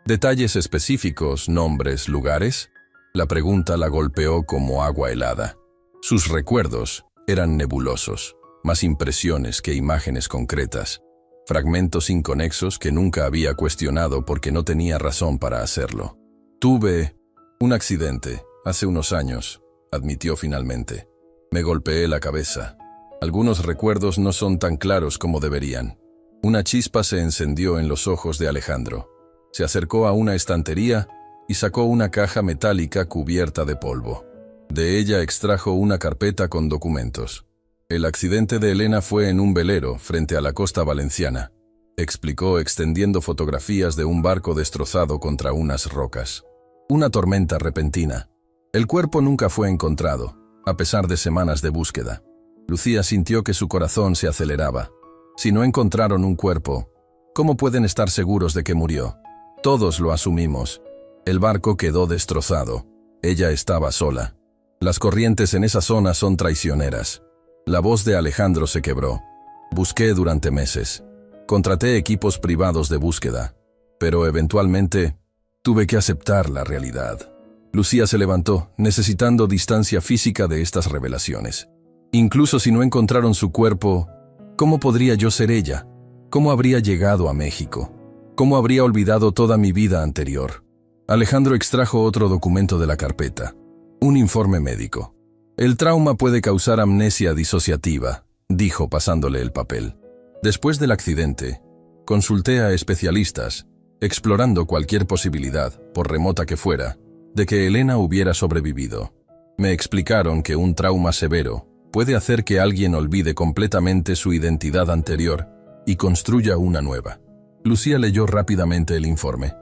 ¿Detalles específicos, nombres, lugares? La pregunta la golpeó como agua helada. Sus recuerdos eran nebulosos, más impresiones que imágenes concretas, fragmentos inconexos que nunca había cuestionado porque no tenía razón para hacerlo. Tuve un accidente hace unos años, admitió finalmente. Me golpeé la cabeza. Algunos recuerdos no son tan claros como deberían. Una chispa se encendió en los ojos de Alejandro. Se acercó a una estantería y sacó una caja metálica cubierta de polvo. De ella extrajo una carpeta con documentos. El accidente de Elena fue en un velero frente a la costa valenciana, explicó extendiendo fotografías de un barco destrozado contra unas rocas. Una tormenta repentina. El cuerpo nunca fue encontrado, a pesar de semanas de búsqueda. Lucía sintió que su corazón se aceleraba. Si no encontraron un cuerpo, ¿cómo pueden estar seguros de que murió? Todos lo asumimos. El barco quedó destrozado. Ella estaba sola. Las corrientes en esa zona son traicioneras. La voz de Alejandro se quebró. Busqué durante meses. Contraté equipos privados de búsqueda. Pero eventualmente tuve que aceptar la realidad. Lucía se levantó, necesitando distancia física de estas revelaciones. Incluso si no encontraron su cuerpo, ¿cómo podría yo ser ella? ¿Cómo habría llegado a México? ¿Cómo habría olvidado toda mi vida anterior? Alejandro extrajo otro documento de la carpeta. Un informe médico. El trauma puede causar amnesia disociativa, dijo pasándole el papel. Después del accidente, consulté a especialistas, explorando cualquier posibilidad, por remota que fuera, de que Elena hubiera sobrevivido. Me explicaron que un trauma severo puede hacer que alguien olvide completamente su identidad anterior y construya una nueva. Lucía leyó rápidamente el informe.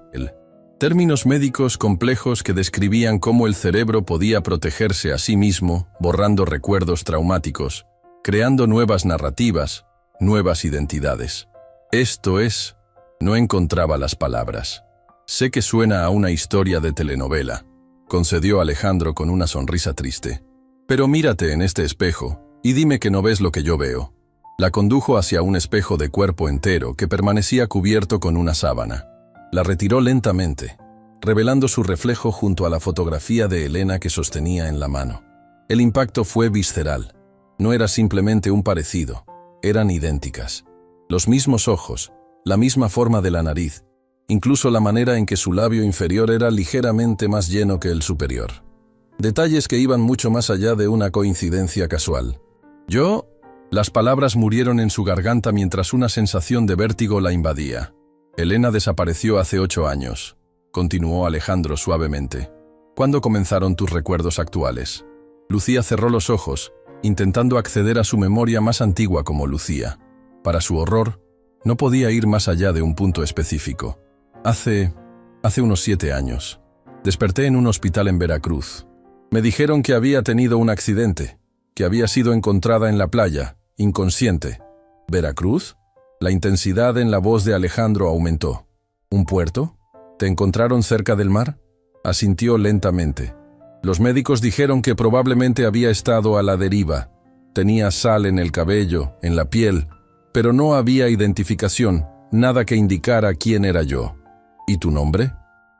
Términos médicos complejos que describían cómo el cerebro podía protegerse a sí mismo, borrando recuerdos traumáticos, creando nuevas narrativas, nuevas identidades. Esto es, no encontraba las palabras. Sé que suena a una historia de telenovela, concedió Alejandro con una sonrisa triste. Pero mírate en este espejo y dime que no ves lo que yo veo. La condujo hacia un espejo de cuerpo entero que permanecía cubierto con una sábana. La retiró lentamente, revelando su reflejo junto a la fotografía de Elena que sostenía en la mano. El impacto fue visceral. No era simplemente un parecido, eran idénticas. Los mismos ojos, la misma forma de la nariz, incluso la manera en que su labio inferior era ligeramente más lleno que el superior. Detalles que iban mucho más allá de una coincidencia casual. Las palabras murieron en su garganta mientras una sensación de vértigo la invadía. Elena desapareció hace 8 años, continuó Alejandro suavemente. ¿Cuándo comenzaron tus recuerdos actuales? Lucía cerró los ojos, intentando acceder a su memoria más antigua como Lucía. Para su horror, no podía ir más allá de un punto específico. Hace unos 7 años. Desperté en un hospital en Veracruz. Me dijeron que había tenido un accidente, que había sido encontrada en la playa, inconsciente. ¿Veracruz? La intensidad en la voz de Alejandro aumentó. ¿Un puerto? ¿Te encontraron cerca del mar? Asintió lentamente. Los médicos dijeron que probablemente había estado a la deriva. Tenía sal en el cabello, en la piel, pero no había identificación, nada que indicara quién era yo. ¿Y tu nombre?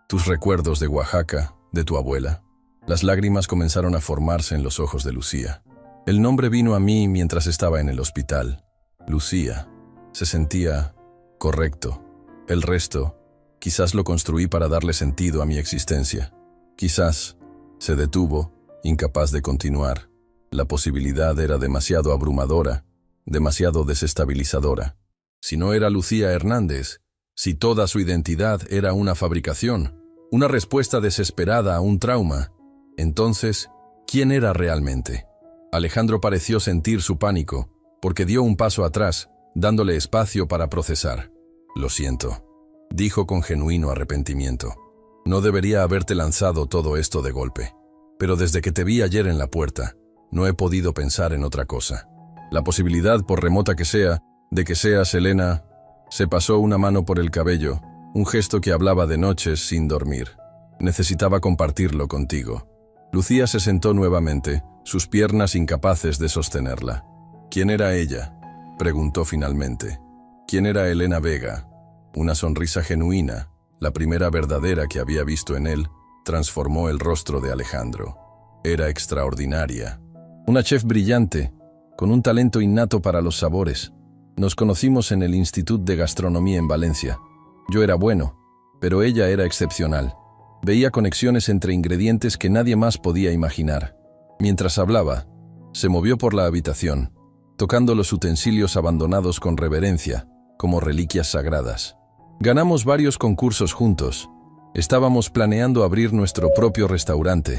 Tus recuerdos de Oaxaca, de tu abuela. Las lágrimas comenzaron a formarse en los ojos de Lucía. El nombre vino a mí mientras estaba en el hospital. Lucía. Se sentía correcto. El resto, quizás lo construí para darle sentido a mi existencia. Quizás se detuvo, incapaz de continuar. La posibilidad era demasiado abrumadora, demasiado desestabilizadora. Si no era Lucía Hernández, si toda su identidad era una fabricación, una respuesta desesperada a un trauma, entonces, ¿quién era realmente? Alejandro pareció sentir su pánico, porque dio un paso atrás, dándole espacio para procesar. Lo siento, dijo con genuino arrepentimiento. No debería haberte lanzado todo esto de golpe. Pero desde que te vi ayer en la puerta, no he podido pensar en otra cosa. La posibilidad, por remota que sea, de que seas Elena. Se pasó una mano por el cabello, un gesto que hablaba de noches sin dormir. Necesitaba compartirlo contigo. Lucía se sentó nuevamente, sus piernas incapaces de sostenerla. ¿Quién era ella?, preguntó finalmente. ¿Quién era Elena Vega? Una sonrisa genuina, la primera verdadera que había visto en él, transformó el rostro de Alejandro. Era extraordinaria. Una chef brillante, con un talento innato para los sabores. Nos conocimos en el Institut de Gastronomía en Valencia. Yo era bueno, pero ella era excepcional. Veía conexiones entre ingredientes que nadie más podía imaginar. Mientras hablaba, se movió por la habitación, tocando los utensilios abandonados con reverencia, como reliquias sagradas. Ganamos varios concursos juntos. Estábamos planeando abrir nuestro propio restaurante.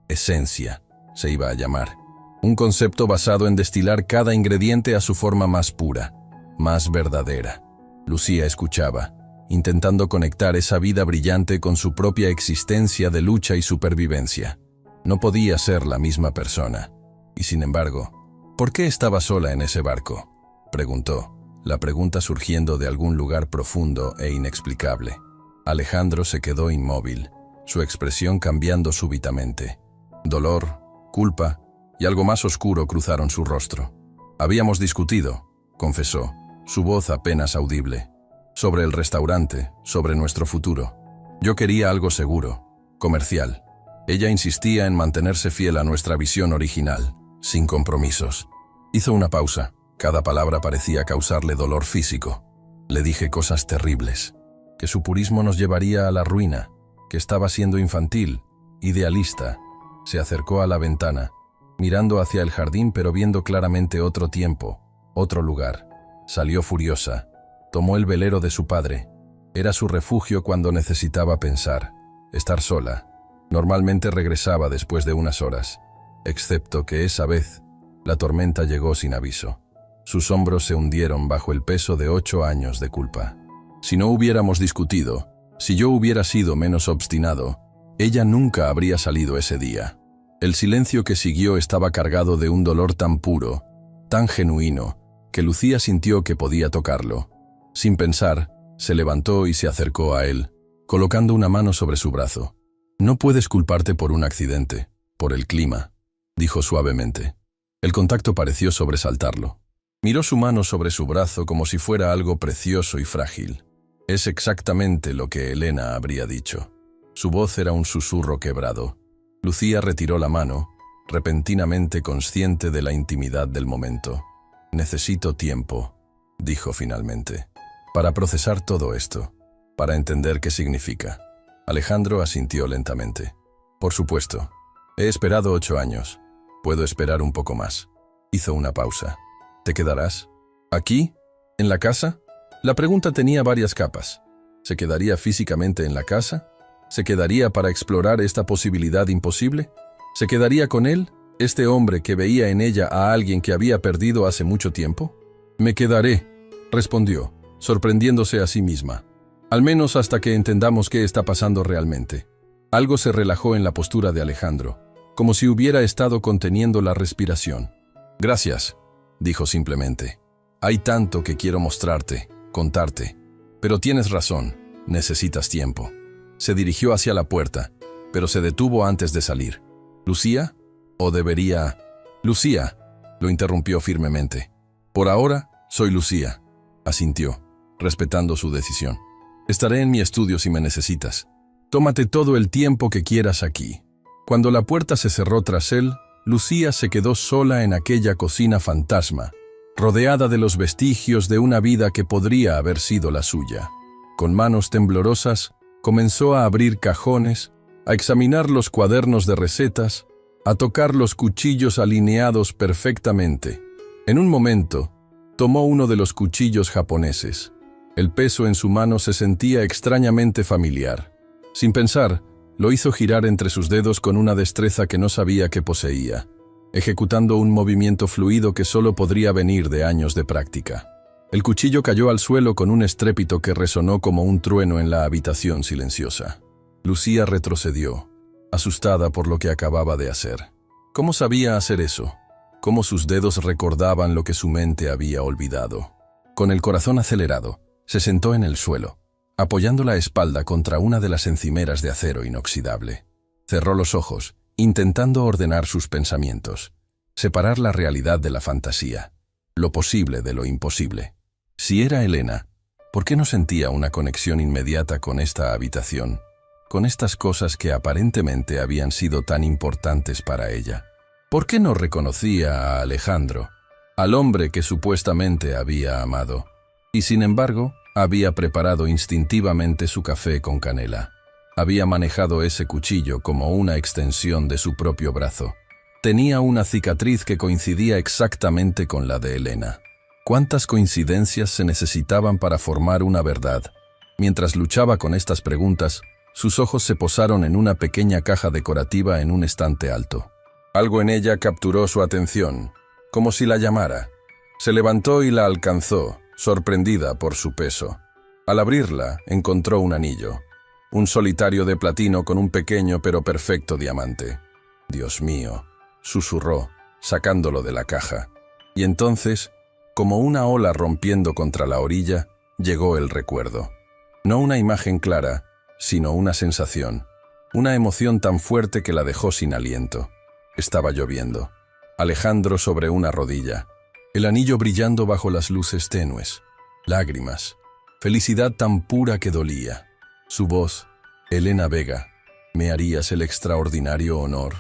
Esencia, se iba a llamar. Un concepto basado en destilar cada ingrediente a su forma más pura, más verdadera. Lucía escuchaba, intentando conectar esa vida brillante con su propia existencia de lucha y supervivencia. No podía ser la misma persona. Y sin embargo, ¿por qué estaba sola en ese barco?, preguntó, la pregunta surgiendo de algún lugar profundo e inexplicable. Alejandro se quedó inmóvil, su expresión cambiando súbitamente. Dolor, culpa y algo más oscuro cruzaron su rostro. Habíamos discutido, confesó, su voz apenas audible, sobre el restaurante, sobre nuestro futuro. Yo quería algo seguro, comercial. Ella insistía en mantenerse fiel a nuestra visión original, sin compromisos. Hizo una pausa. Cada palabra parecía causarle dolor físico. Le dije cosas terribles, que su purismo nos llevaría a la ruina, que estaba siendo infantil, idealista. Se acercó a la ventana, mirando hacia el jardín pero viendo claramente otro tiempo, otro lugar. Salió furiosa. Tomó el velero de su padre. Era su refugio cuando necesitaba pensar, estar sola. Normalmente regresaba después de unas horas, excepto que esa vez la tormenta llegó sin aviso. Sus hombros se hundieron bajo el peso de 8 años de culpa. Si no hubiéramos discutido, si yo hubiera sido menos obstinado, ella nunca habría salido ese día. El silencio que siguió estaba cargado de un dolor tan puro, tan genuino, que Lucía sintió que podía tocarlo. Sin pensar, se levantó y se acercó a él, colocando una mano sobre su brazo. «No puedes culparte por un accidente, por el clima», dijo suavemente. El contacto pareció sobresaltarlo. Miró su mano sobre su brazo como si fuera algo precioso y frágil. Es exactamente lo que Elena habría dicho. Su voz era un susurro quebrado. Lucía retiró la mano, repentinamente consciente de la intimidad del momento. «Necesito tiempo», dijo finalmente, «para procesar todo esto, para entender qué significa». Alejandro asintió lentamente. «Por supuesto. He esperado 8 años. Puedo esperar un poco más». Hizo una pausa. «¿Te quedarás? ¿Aquí? ¿En la casa?» La pregunta tenía varias capas. ¿Se quedaría físicamente en la casa? ¿Se quedaría para explorar esta posibilidad imposible? ¿Se quedaría con él, este hombre que veía en ella a alguien que había perdido hace mucho tiempo? «Me quedaré», respondió, sorprendiéndose a sí misma. «Al menos hasta que entendamos qué está pasando realmente». Algo se relajó en la postura de Alejandro, como si hubiera estado conteniendo la respiración. «Gracias», dijo simplemente. «Hay tanto que quiero mostrarte, contarte. Pero tienes razón, necesitas tiempo». Se dirigió hacia la puerta, pero se detuvo antes de salir. «¿Lucía? ¿O debería...?» «Lucía», lo interrumpió firmemente. «Por ahora, soy Lucía», asintió, respetando su decisión. «Estaré en mi estudio si me necesitas. Tómate todo el tiempo que quieras aquí». Cuando la puerta se cerró tras él, Lucía se quedó sola en aquella cocina fantasma, rodeada de los vestigios de una vida que podría haber sido la suya. Con manos temblorosas, comenzó a abrir cajones, a examinar los cuadernos de recetas, a tocar los cuchillos alineados perfectamente. En un momento, tomó uno de los cuchillos japoneses. El peso en su mano se sentía extrañamente familiar. Sin pensar, lo hizo girar entre sus dedos con una destreza que no sabía que poseía, ejecutando un movimiento fluido que solo podría venir de años de práctica. El cuchillo cayó al suelo con un estrépito que resonó como un trueno en la habitación silenciosa. Lucía retrocedió, asustada por lo que acababa de hacer. ¿Cómo sabía hacer eso? ¿Cómo sus dedos recordaban lo que su mente había olvidado? Con el corazón acelerado, se sentó en el suelo, apoyando la espalda contra una de las encimeras de acero inoxidable. Cerró los ojos, intentando ordenar sus pensamientos, separar la realidad de la fantasía, lo posible de lo imposible. Si era Elena, ¿por qué no sentía una conexión inmediata con esta habitación, con estas cosas que aparentemente habían sido tan importantes para ella? ¿Por qué no reconocía a Alejandro, al hombre que supuestamente había amado? Y sin embargo, había preparado instintivamente su café con canela. Había manejado ese cuchillo como una extensión de su propio brazo. Tenía una cicatriz que coincidía exactamente con la de Elena. ¿Cuántas coincidencias se necesitaban para formar una verdad? Mientras luchaba con estas preguntas, sus ojos se posaron en una pequeña caja decorativa en un estante alto. Algo en ella capturó su atención, como si la llamara. Se levantó y la alcanzó, sorprendida por su peso. Al abrirla, encontró un anillo. Un solitario de platino con un pequeño pero perfecto diamante. «Dios mío», susurró, sacándolo de la caja. Y entonces, como una ola rompiendo contra la orilla, llegó el recuerdo. No una imagen clara, sino una sensación. Una emoción tan fuerte que la dejó sin aliento. Estaba lloviendo. Alejandro sobre una rodilla. El anillo brillando bajo las luces tenues. Lágrimas. Felicidad tan pura que dolía. Su voz, Elena Vega, ¿me harías el extraordinario honor?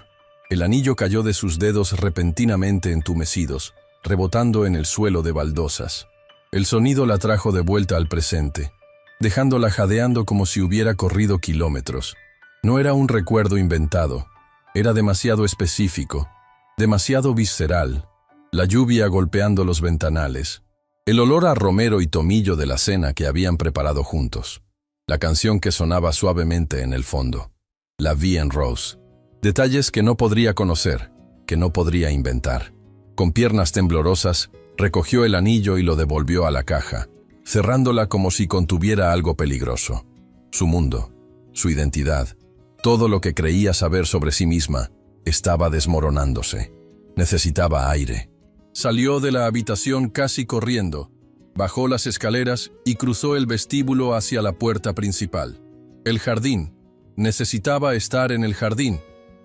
El anillo cayó de sus dedos repentinamente entumecidos, rebotando en el suelo de baldosas. El sonido la trajo de vuelta al presente, dejándola jadeando como si hubiera corrido kilómetros. No era un recuerdo inventado, era demasiado específico, demasiado visceral. La lluvia golpeando los ventanales, el olor a romero y tomillo de la cena que habían preparado juntos, la canción que sonaba suavemente en el fondo, La Vie en Rose. Detalles que no podría conocer, que no podría inventar. Con piernas temblorosas, recogió el anillo y lo devolvió a la caja, cerrándola como si contuviera algo peligroso. Su mundo, su identidad, todo lo que creía saber sobre sí misma, estaba desmoronándose. Necesitaba aire. Salió de la habitación casi corriendo, bajó las escaleras y cruzó el vestíbulo hacia la puerta principal. El jardín. Necesitaba estar en el jardín,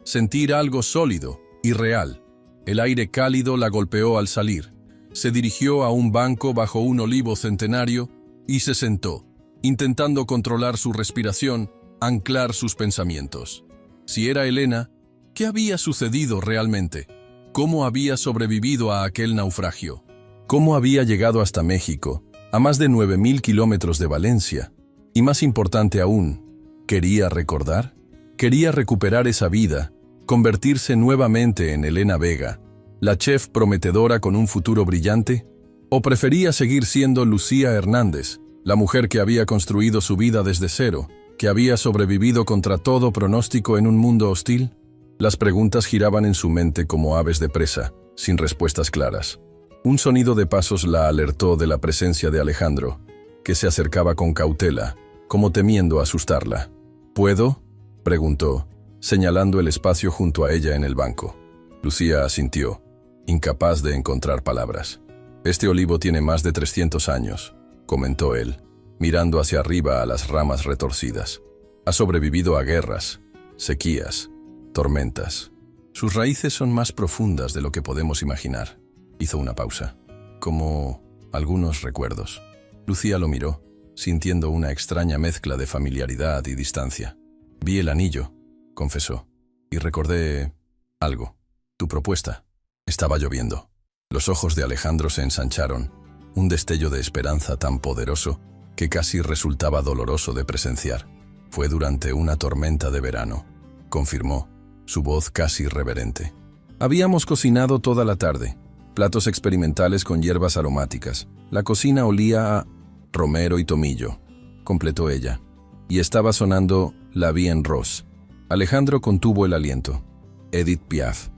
sentir algo sólido y real. El aire cálido la golpeó al salir. Se dirigió a un banco bajo un olivo centenario y se sentó, intentando controlar su respiración, anclar sus pensamientos. Si era Elena, ¿qué había sucedido realmente? ¿Cómo había sobrevivido a aquel naufragio? ¿Cómo había llegado hasta México, a más de 9.000 kilómetros de Valencia? Y más importante aún, ¿quería recordar? ¿Quería recuperar esa vida, convertirse nuevamente en Elena Vega, la chef prometedora con un futuro brillante? ¿O prefería seguir siendo Lucía Hernández, la mujer que había construido su vida desde cero, que había sobrevivido contra todo pronóstico en un mundo hostil? Las preguntas giraban en su mente como aves de presa, sin respuestas claras. Un sonido de pasos la alertó de la presencia de Alejandro, que se acercaba con cautela, como temiendo asustarla. ¿Puedo?, preguntó, señalando el espacio junto a ella en el banco. Lucía asintió, incapaz de encontrar palabras. «Este olivo tiene más de 300 años», comentó él, mirando hacia arriba a las ramas retorcidas. «Ha sobrevivido a guerras, sequías, tormentas. Sus raíces son más profundas de lo que podemos imaginar». Hizo una pausa, como algunos recuerdos. Lucía lo miró, sintiendo una extraña mezcla de familiaridad y distancia. «Vi el anillo», confesó, «y recordé algo. Tu propuesta». Estaba lloviendo. Los ojos de Alejandro se ensancharon, un destello de esperanza tan poderoso que casi resultaba doloroso de presenciar. «Fue durante una tormenta de verano», confirmó, su voz casi reverente. «Habíamos cocinado toda la tarde, platos experimentales con hierbas aromáticas. La cocina olía a romero y tomillo», completó ella, «y estaba sonando La Vie en Rose». Alejandro contuvo el aliento. «Edith Piaf,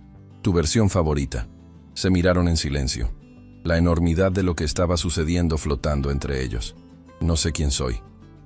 tu versión favorita». Se miraron en silencio, la enormidad de lo que estaba sucediendo flotando entre ellos. «No sé quién soy»,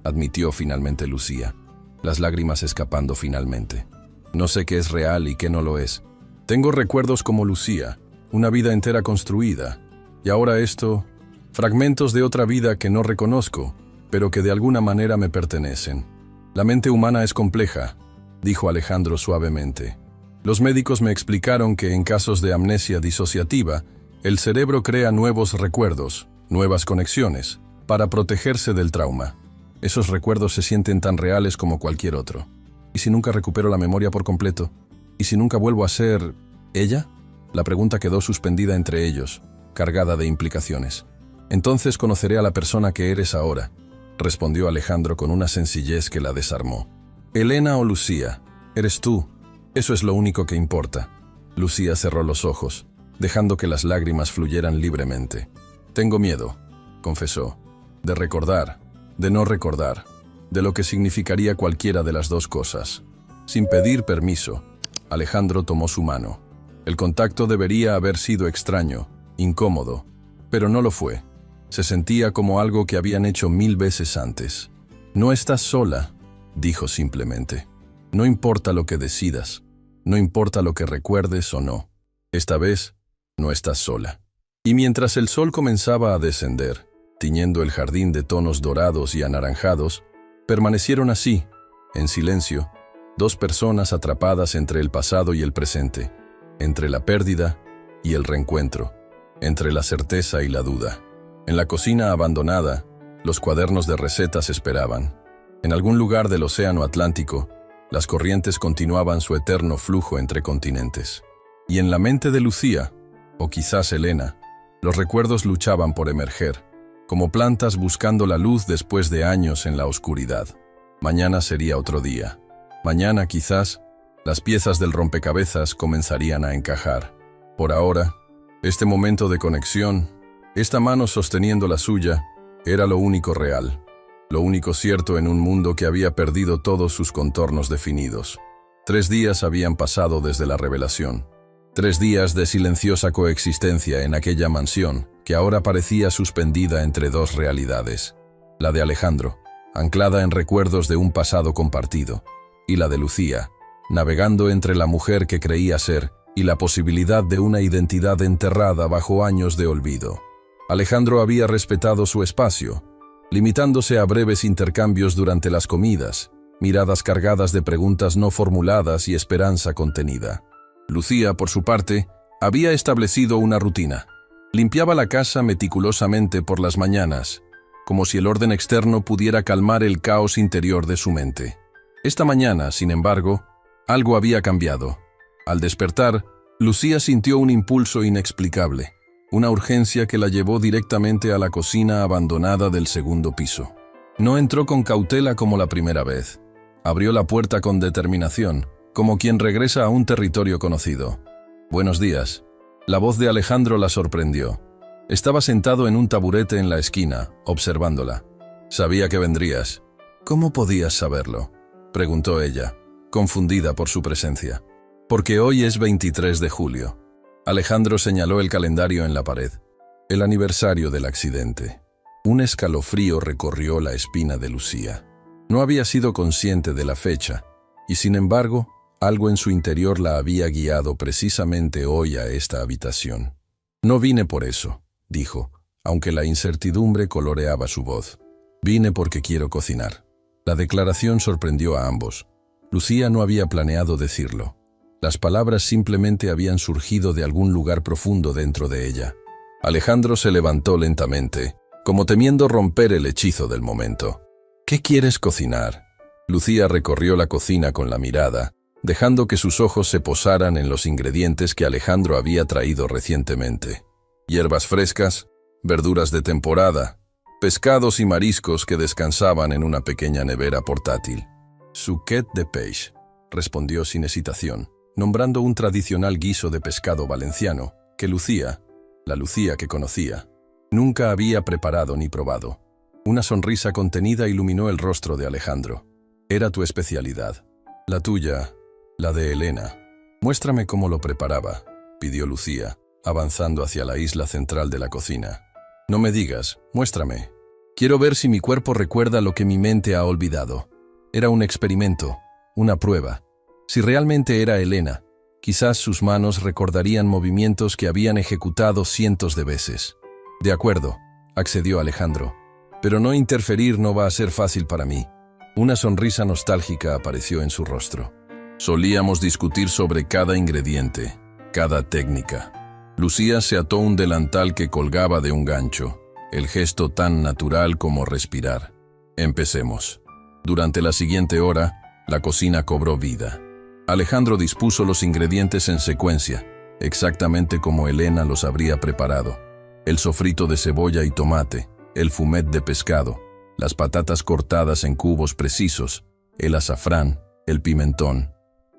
admitió finalmente Lucía, las lágrimas escapando finalmente. «No sé qué es real y qué no lo es. Tengo recuerdos como Lucía, una vida entera construida, y ahora esto, fragmentos de otra vida que no reconozco, pero que de alguna manera me pertenecen. La mente humana es compleja», dijo Alejandro suavemente. «Los médicos me explicaron que en casos de amnesia disociativa, el cerebro crea nuevos recuerdos, nuevas conexiones, para protegerse del trauma. Esos recuerdos se sienten tan reales como cualquier otro. ¿Y si nunca recupero la memoria por completo? ¿Y si nunca vuelvo a ser ella?» La pregunta quedó suspendida entre ellos, cargada de implicaciones. «Entonces conoceré a la persona que eres ahora», respondió Alejandro con una sencillez que la desarmó. Elena o Lucía, eres tú. Eso es lo único que importa. Lucía cerró los ojos, dejando que las lágrimas fluyeran libremente. Tengo miedo, confesó, de recordar, de no recordar, de lo que significaría cualquiera de las dos cosas. Sin pedir permiso, Alejandro tomó su mano. El contacto debería haber sido extraño, incómodo, pero no lo fue. Se sentía como algo que habían hecho 1000 veces antes. No estás sola, dijo simplemente. No importa lo que decidas, no importa lo que recuerdes o no. Esta vez, no estás sola. Y mientras el sol comenzaba a descender, tiñendo el jardín de tonos dorados y anaranjados, permanecieron así, en silencio, dos personas atrapadas entre el pasado y el presente, entre la pérdida y el reencuentro, entre la certeza y la duda. En la cocina abandonada, los cuadernos de recetas esperaban. En algún lugar del océano Atlántico, las corrientes continuaban su eterno flujo entre continentes. Y en la mente de Lucía, o quizás Elena, los recuerdos luchaban por emerger, como plantas buscando la luz después de años en la oscuridad. Mañana sería otro día. Mañana, quizás, las piezas del rompecabezas comenzarían a encajar. Por ahora, este momento de conexión, esta mano sosteniendo la suya, era lo único real, lo único cierto en un mundo que había perdido todos sus contornos definidos. 3 días habían pasado desde la revelación. 3 días de silenciosa coexistencia en aquella mansión que ahora parecía suspendida entre dos realidades. La de Alejandro, anclada en recuerdos de un pasado compartido, y la de Lucía, navegando entre la mujer que creía ser y la posibilidad de una identidad enterrada bajo años de olvido. Alejandro había respetado su espacio, limitándose a breves intercambios durante las comidas, miradas cargadas de preguntas no formuladas y esperanza contenida. Lucía, por su parte, había establecido una rutina. Limpiaba la casa meticulosamente por las mañanas, como si el orden externo pudiera calmar el caos interior de su mente. Esta mañana, sin embargo, algo había cambiado. Al despertar, Lucía sintió un impulso inexplicable, una urgencia que la llevó directamente a la cocina abandonada del segundo piso. No entró con cautela como la primera vez. Abrió la puerta con determinación, como quien regresa a un territorio conocido. «Buenos días». La voz de Alejandro la sorprendió. Estaba sentado en un taburete en la esquina, observándola. «Sabía que vendrías». «¿Cómo podías saberlo?», preguntó ella, confundida por su presencia. «Porque hoy es 23 de julio». Alejandro señaló el calendario en la pared. El aniversario del accidente. Un escalofrío recorrió la espina de Lucía. No había sido consciente de la fecha, y sin embargo, algo en su interior la había guiado precisamente hoy a esta habitación. «No vine por eso», dijo, aunque la incertidumbre coloreaba su voz. «Vine porque quiero cocinar». La declaración sorprendió a ambos. Lucía no había planeado decirlo. Las palabras simplemente habían surgido de algún lugar profundo dentro de ella. Alejandro se levantó lentamente, como temiendo romper el hechizo del momento. «¿Qué quieres cocinar?». Lucía recorrió la cocina con la mirada, dejando que sus ojos se posaran en los ingredientes que Alejandro había traído recientemente. Hierbas frescas, verduras de temporada, pescados y mariscos que descansaban en una pequeña nevera portátil. «Souquet de pêche», respondió sin hesitación, nombrando un tradicional guiso de pescado valenciano que Lucía, la Lucía que conocía, nunca había preparado ni probado. Una sonrisa contenida iluminó el rostro de Alejandro. «Era tu especialidad. La tuya, la de Elena». «Muéstrame cómo lo preparaba», pidió Lucía, avanzando hacia la isla central de la cocina. «No me digas, muéstrame. Quiero ver si mi cuerpo recuerda lo que mi mente ha olvidado. Era un experimento, una prueba. Si realmente era Elena, quizás sus manos recordarían movimientos que habían ejecutado cientos de veces». «De acuerdo», accedió Alejandro, «pero no interferir no va a ser fácil para mí». Una sonrisa nostálgica apareció en su rostro. «Solíamos discutir sobre cada ingrediente, cada técnica». Lucía se ató un delantal que colgaba de un gancho, el gesto tan natural como respirar. «Empecemos». Durante la siguiente hora, la cocina cobró vida. Alejandro dispuso los ingredientes en secuencia, exactamente como Elena los habría preparado. El sofrito de cebolla y tomate, el fumet de pescado, las patatas cortadas en cubos precisos, el azafrán, el pimentón.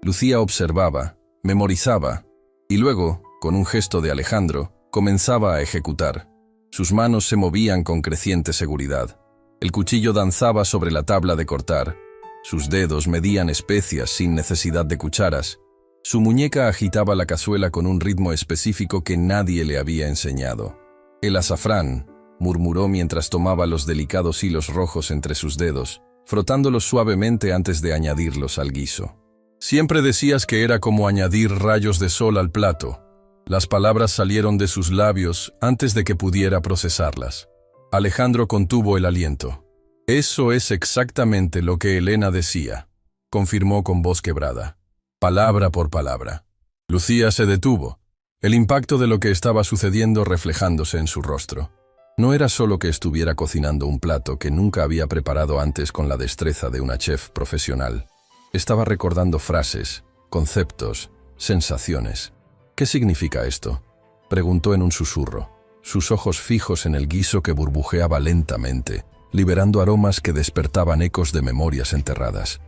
Lucía observaba, memorizaba, y luego, con un gesto de Alejandro, comenzaba a ejecutar. Sus manos se movían con creciente seguridad. El cuchillo danzaba sobre la tabla de cortar. Sus dedos medían especias sin necesidad de cucharas. Su muñeca agitaba la cazuela con un ritmo específico que nadie le había enseñado. El azafrán, murmuró mientras tomaba los delicados hilos rojos entre sus dedos, frotándolos suavemente antes de añadirlos al guiso. Siempre decías que era como añadir rayos de sol al plato. Las palabras salieron de sus labios antes de que pudiera procesarlas. Alejandro contuvo el aliento. Eso es exactamente lo que Elena decía, confirmó con voz quebrada, palabra por palabra. Lucía se detuvo, el impacto de lo que estaba sucediendo reflejándose en su rostro. No era solo que estuviera cocinando un plato que nunca había preparado antes con la destreza de una chef profesional. Estaba recordando frases, conceptos, sensaciones. ¿Qué significa esto?, preguntó en un susurro, sus ojos fijos en el guiso que burbujeaba lentamente, liberando aromas que despertaban ecos de memorias enterradas.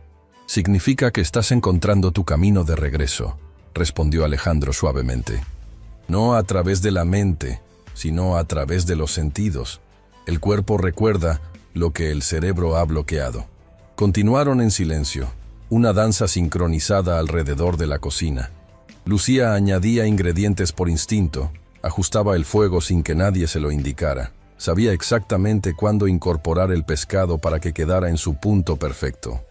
«Significa que estás encontrando tu camino de regreso», respondió Alejandro suavemente. «No a través de la mente, sino a través de los sentidos. El cuerpo recuerda lo que el cerebro ha bloqueado». Continuaron en silencio, una danza sincronizada alrededor de la cocina. Lucía añadía ingredientes por instinto, ajustaba el fuego sin que nadie se lo indicara. Sabía exactamente cuándo incorporar el pescado para que quedara en su punto perfecto.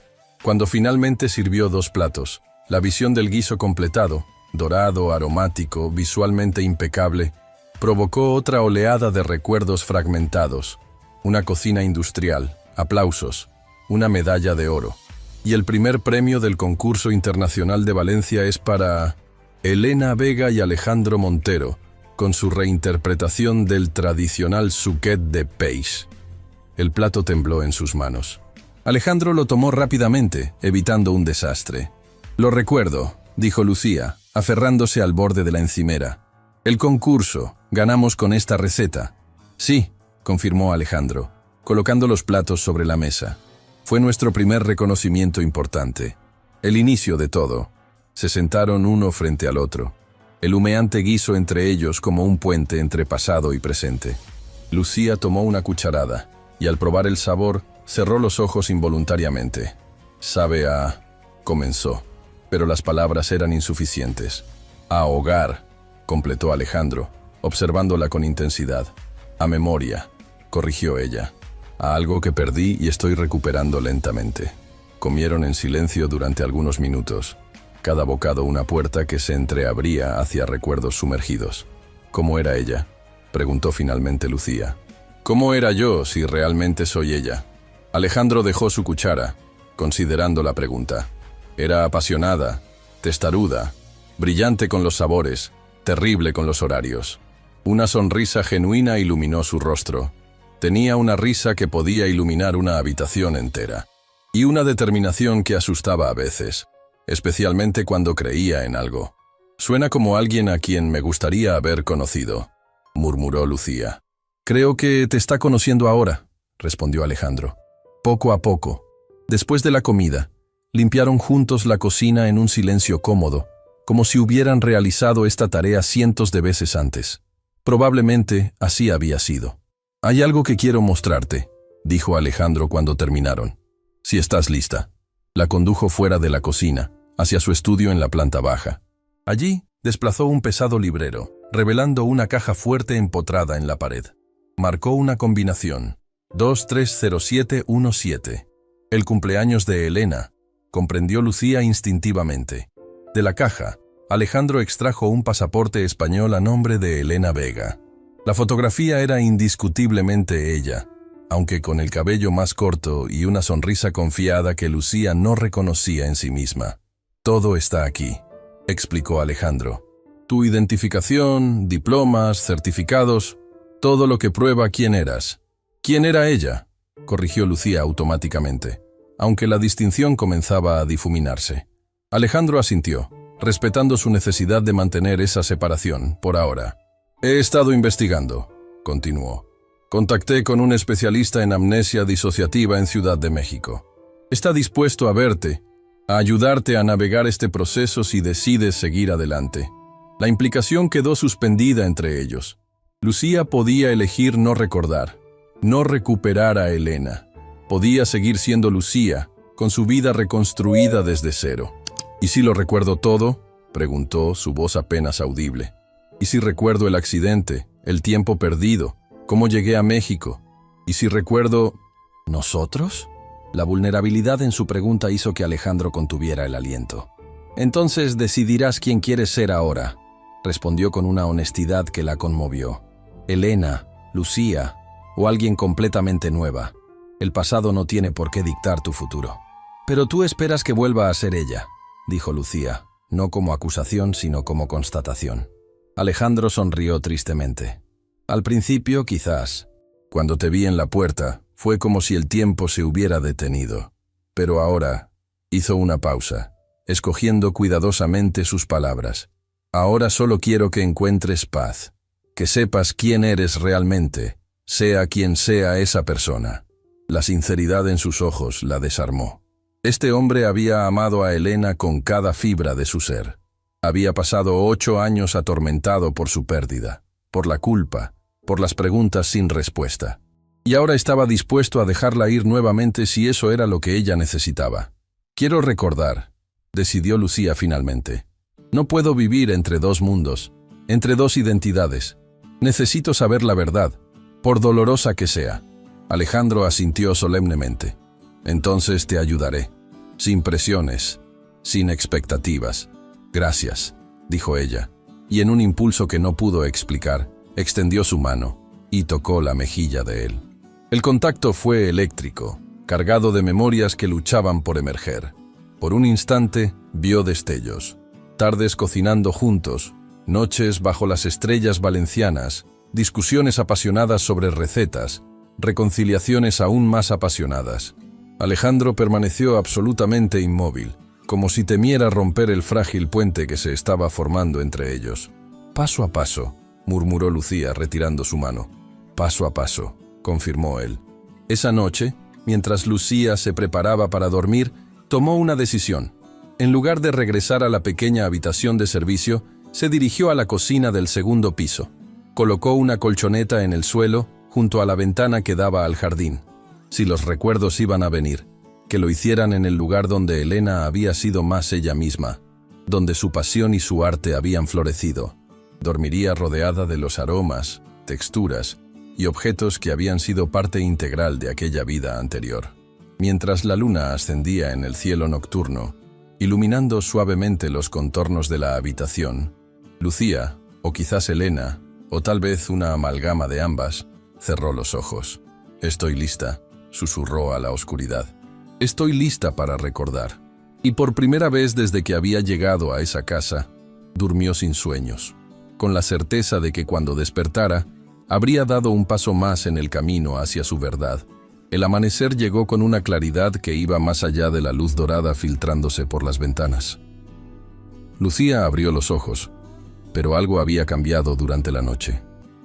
Cuando finalmente sirvió 2 platos, la visión del guiso completado, dorado, aromático, visualmente impecable, provocó otra oleada de recuerdos fragmentados. Una cocina industrial, aplausos, una medalla de oro. Y el primer premio del concurso internacional de Valencia es para Elena Vega y Alejandro Montero, con su reinterpretación del tradicional suquet de peix. El plato tembló en sus manos. Alejandro lo tomó rápidamente, evitando un desastre. «Lo recuerdo», dijo Lucía, aferrándose al borde de la encimera. «El concurso, ganamos con esta receta». «Sí», confirmó Alejandro, colocando los platos sobre la mesa. «Fue nuestro primer reconocimiento importante. El inicio de todo». Se sentaron uno frente al otro. El humeante guiso entre ellos como un puente entre pasado y presente. Lucía tomó una cucharada, y al probar el sabor, cerró los ojos involuntariamente. «Sabe a...» comenzó, pero las palabras eran insuficientes. «A hogar», completó Alejandro, observándola con intensidad. «A memoria», corrigió ella. «A algo que perdí y estoy recuperando lentamente». Comieron en silencio durante algunos minutos. Cada bocado una puerta que se entreabría hacia recuerdos sumergidos. «¿Cómo era ella?», preguntó finalmente Lucía. «¿Cómo era yo si realmente soy ella?». Alejandro dejó su cuchara, considerando la pregunta. Era apasionada, testaruda, brillante con los sabores, terrible con los horarios. Una sonrisa genuina iluminó su rostro. Tenía una risa que podía iluminar una habitación entera. Y una determinación que asustaba a veces, especialmente cuando creía en algo. «Suena como alguien a quien me gustaría haber conocido», murmuró Lucía. «Creo que te está conociendo ahora», respondió Alejandro. Poco a poco, después de la comida, limpiaron juntos la cocina en un silencio cómodo, como si hubieran realizado esta tarea cientos de veces antes. Probablemente así había sido. «Hay algo que quiero mostrarte», dijo Alejandro cuando terminaron. «Si estás lista». La condujo fuera de la cocina, hacia su estudio en la planta baja. Allí desplazó un pesado librero, revelando una caja fuerte empotrada en la pared. Marcó una combinación: 230717. El cumpleaños de Elena, comprendió Lucía instintivamente. De la caja, Alejandro extrajo un pasaporte español a nombre de Elena Vega. La fotografía era indiscutiblemente ella, aunque con el cabello más corto y una sonrisa confiada que Lucía no reconocía en sí misma. «Todo está aquí», explicó Alejandro. «Tu identificación, diplomas, certificados, todo lo que prueba quién eras». «¿Quién era ella?», corrigió Lucía automáticamente, aunque la distinción comenzaba a difuminarse. Alejandro asintió, respetando su necesidad de mantener esa separación, por ahora. «He estado investigando», continuó. «Contacté con un especialista en amnesia disociativa en Ciudad de México. Está dispuesto a verte a ayudarte a navegar este proceso si decides seguir adelante. La implicación quedó suspendida entre ellos. Lucía podía elegir no recordar, no recuperar a Elena. Podía seguir siendo Lucía, con su vida reconstruida desde cero. ¿Y si lo recuerdo todo?, preguntó, su voz apenas audible. ¿Y si recuerdo el accidente, el tiempo perdido, cómo llegué a México? ¿Y si recuerdo... ¿nosotros? La vulnerabilidad en su pregunta hizo que Alejandro contuviera el aliento. Entonces decidirás quién quieres ser ahora, respondió con una honestidad que la conmovió. Elena, Lucía o alguien completamente nueva. El pasado no tiene por qué dictar tu futuro. Pero tú esperas que vuelva a ser ella, dijo Lucía, no como acusación sino como constatación. Alejandro sonrió tristemente. Al principio, quizás. Cuando te vi en la puerta, fue como si el tiempo se hubiera detenido. Pero ahora, hizo una pausa, escogiendo cuidadosamente sus palabras. Ahora solo quiero que encuentres paz, que sepas quién eres realmente, sea quien sea esa persona. La sinceridad en sus ojos la desarmó. Este hombre había amado a Elena con cada fibra de su ser. Había pasado 8 años atormentado por su pérdida, por la culpa, por las preguntas sin respuesta. Y ahora estaba dispuesto a dejarla ir nuevamente si eso era lo que ella necesitaba. Quiero recordar, decidió Lucía finalmente. No puedo vivir entre dos mundos, entre dos identidades. Necesito saber la verdad, por dolorosa que sea. Alejandro asintió solemnemente. Entonces te ayudaré, sin presiones, sin expectativas. Gracias, dijo ella, y en un impulso que no pudo explicar, extendió su mano y tocó la mejilla de él. El contacto fue eléctrico, cargado de memorias que luchaban por emerger. Por un instante vio destellos, tardes cocinando juntos, noches bajo las estrellas valencianas, discusiones apasionadas sobre recetas, reconciliaciones aún más apasionadas. Alejandro permaneció absolutamente inmóvil, como si temiera romper el frágil puente que se estaba formando entre ellos. Paso a paso, murmuró Lucía retirando su mano. Paso a paso, confirmó él. Esa noche, mientras Lucía se preparaba para dormir, tomó una decisión. En lugar de regresar a la pequeña habitación de servicio, se dirigió a la cocina del segundo piso. Colocó una colchoneta en el suelo, junto a la ventana que daba al jardín. Si los recuerdos iban a venir, que lo hicieran en el lugar donde Elena había sido más ella misma, donde su pasión y su arte habían florecido. Dormiría rodeada de los aromas, texturas y objetos que habían sido parte integral de aquella vida anterior. Mientras la luna ascendía en el cielo nocturno, iluminando suavemente los contornos de la habitación, Lucía, o quizás Elena, o tal vez una amalgama de ambas, cerró los ojos. «Estoy lista», susurró a la oscuridad. «Estoy lista para recordar». Y por primera vez desde que había llegado a esa casa, durmió sin sueños, con la certeza de que cuando despertara, habría dado un paso más en el camino hacia su verdad. El amanecer llegó con una claridad que iba más allá de la luz dorada filtrándose por las ventanas. Lucía abrió los ojos, pero algo había cambiado durante la noche.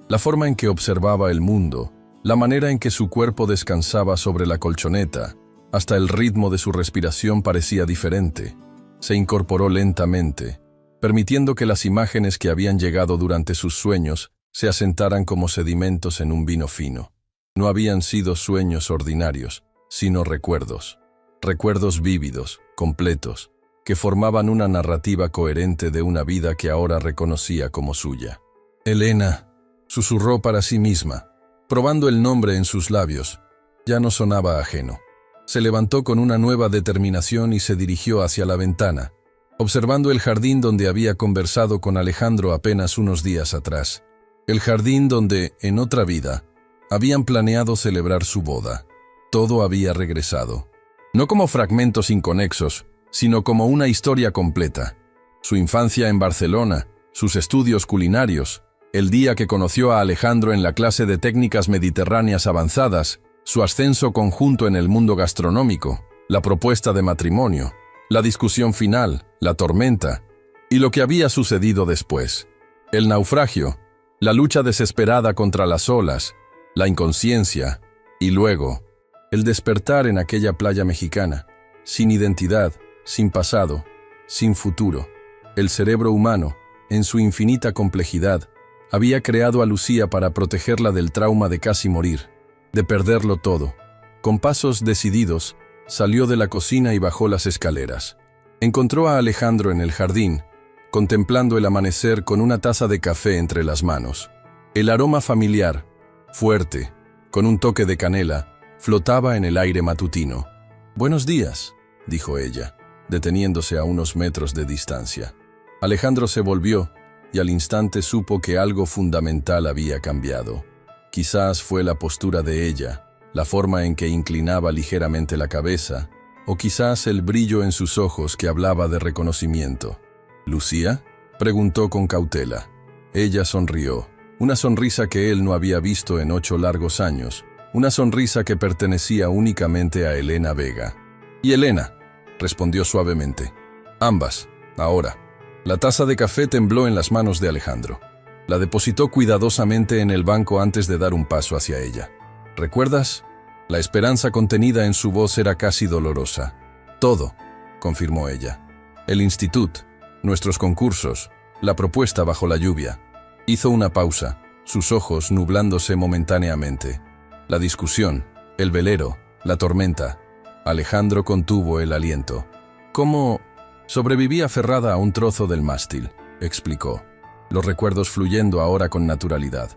La forma en que observaba el mundo, la manera en que su cuerpo descansaba sobre la colchoneta, hasta el ritmo de su respiración parecía diferente. Se incorporó lentamente, permitiendo que las imágenes que habían llegado durante sus sueños se asentaran como sedimentos en un vino fino. No habían sido sueños ordinarios, sino recuerdos. Recuerdos vívidos, completos, que formaban una narrativa coherente de una vida que ahora reconocía como suya. «Elena», susurró para sí misma, probando el nombre en sus labios. Ya no sonaba ajeno. Se levantó con una nueva determinación y se dirigió hacia la ventana, observando el jardín donde había conversado con Alejandro apenas unos días atrás. El jardín donde, en otra vida, habían planeado celebrar su boda. Todo había regresado. No como fragmentos inconexos, sino como una historia completa. Su infancia en Barcelona, sus estudios culinarios, el día que conoció a Alejandro en la clase de técnicas mediterráneas avanzadas, su ascenso conjunto en el mundo gastronómico, la propuesta de matrimonio, la discusión final, la tormenta, y lo que había sucedido después. El naufragio, la lucha desesperada contra las olas, la inconsciencia, y luego, el despertar en aquella playa mexicana, sin identidad, sin pasado, sin futuro. El cerebro humano, en su infinita complejidad, había creado a Lucía para protegerla del trauma de casi morir, de perderlo todo. Con pasos decididos, salió de la cocina y bajó las escaleras. Encontró a Alejandro en el jardín, contemplando el amanecer con una taza de café entre las manos. El aroma familiar, fuerte, con un toque de canela, flotaba en el aire matutino. «Buenos días», dijo ella, deteniéndose a unos metros de distancia. Alejandro se volvió y al instante supo que algo fundamental había cambiado. Quizás fue la postura de ella, la forma en que inclinaba ligeramente la cabeza, o quizás el brillo en sus ojos que hablaba de reconocimiento. «¿Lucía?», preguntó con cautela. Ella sonrió, una sonrisa que él no había visto en 8 largos años, una sonrisa que pertenecía únicamente a Elena Vega. «Y Elena», respondió suavemente. «Ambas, ahora». La taza de café tembló en las manos de Alejandro. La depositó cuidadosamente en el banco antes de dar un paso hacia ella. «¿Recuerdas?». La esperanza contenida en su voz era casi dolorosa. «Todo», confirmó ella. «El instituto, nuestros concursos, la propuesta bajo la lluvia». Hizo una pausa, sus ojos nublándose momentáneamente. La discusión, el velero, la tormenta. Alejandro contuvo el aliento. «¿Cómo...?» «Sobreviví aferrada a un trozo del mástil», explicó, los recuerdos fluyendo ahora con naturalidad.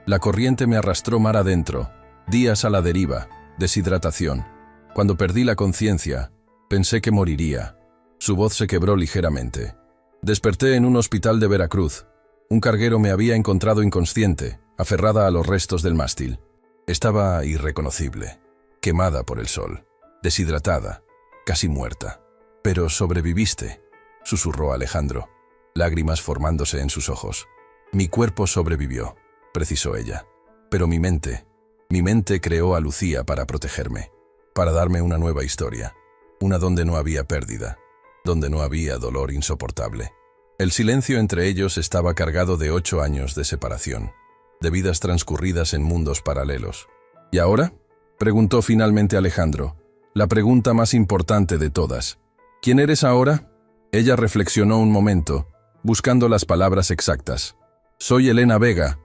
«La corriente me arrastró mar adentro, días a la deriva, deshidratación. Cuando perdí la conciencia, pensé que moriría». Su voz se quebró ligeramente. «Desperté en un hospital de Veracruz. Un carguero me había encontrado inconsciente, aferrada a los restos del mástil. Estaba irreconocible, quemada por el sol, deshidratada, casi muerta. «Pero sobreviviste», susurró Alejandro, lágrimas formándose en sus ojos. «Mi cuerpo sobrevivió», precisó ella. «Pero mi mente creó a Lucía para protegerme, para darme una nueva historia, una donde no había pérdida, donde no había dolor insoportable». El silencio entre ellos estaba cargado de 8 años de separación, de vidas transcurridas en mundos paralelos. «¿Y ahora?», preguntó finalmente Alejandro, la pregunta más importante de todas. «¿Quién eres ahora?». Ella reflexionó un momento, buscando las palabras exactas. «Soy Elena Vega»,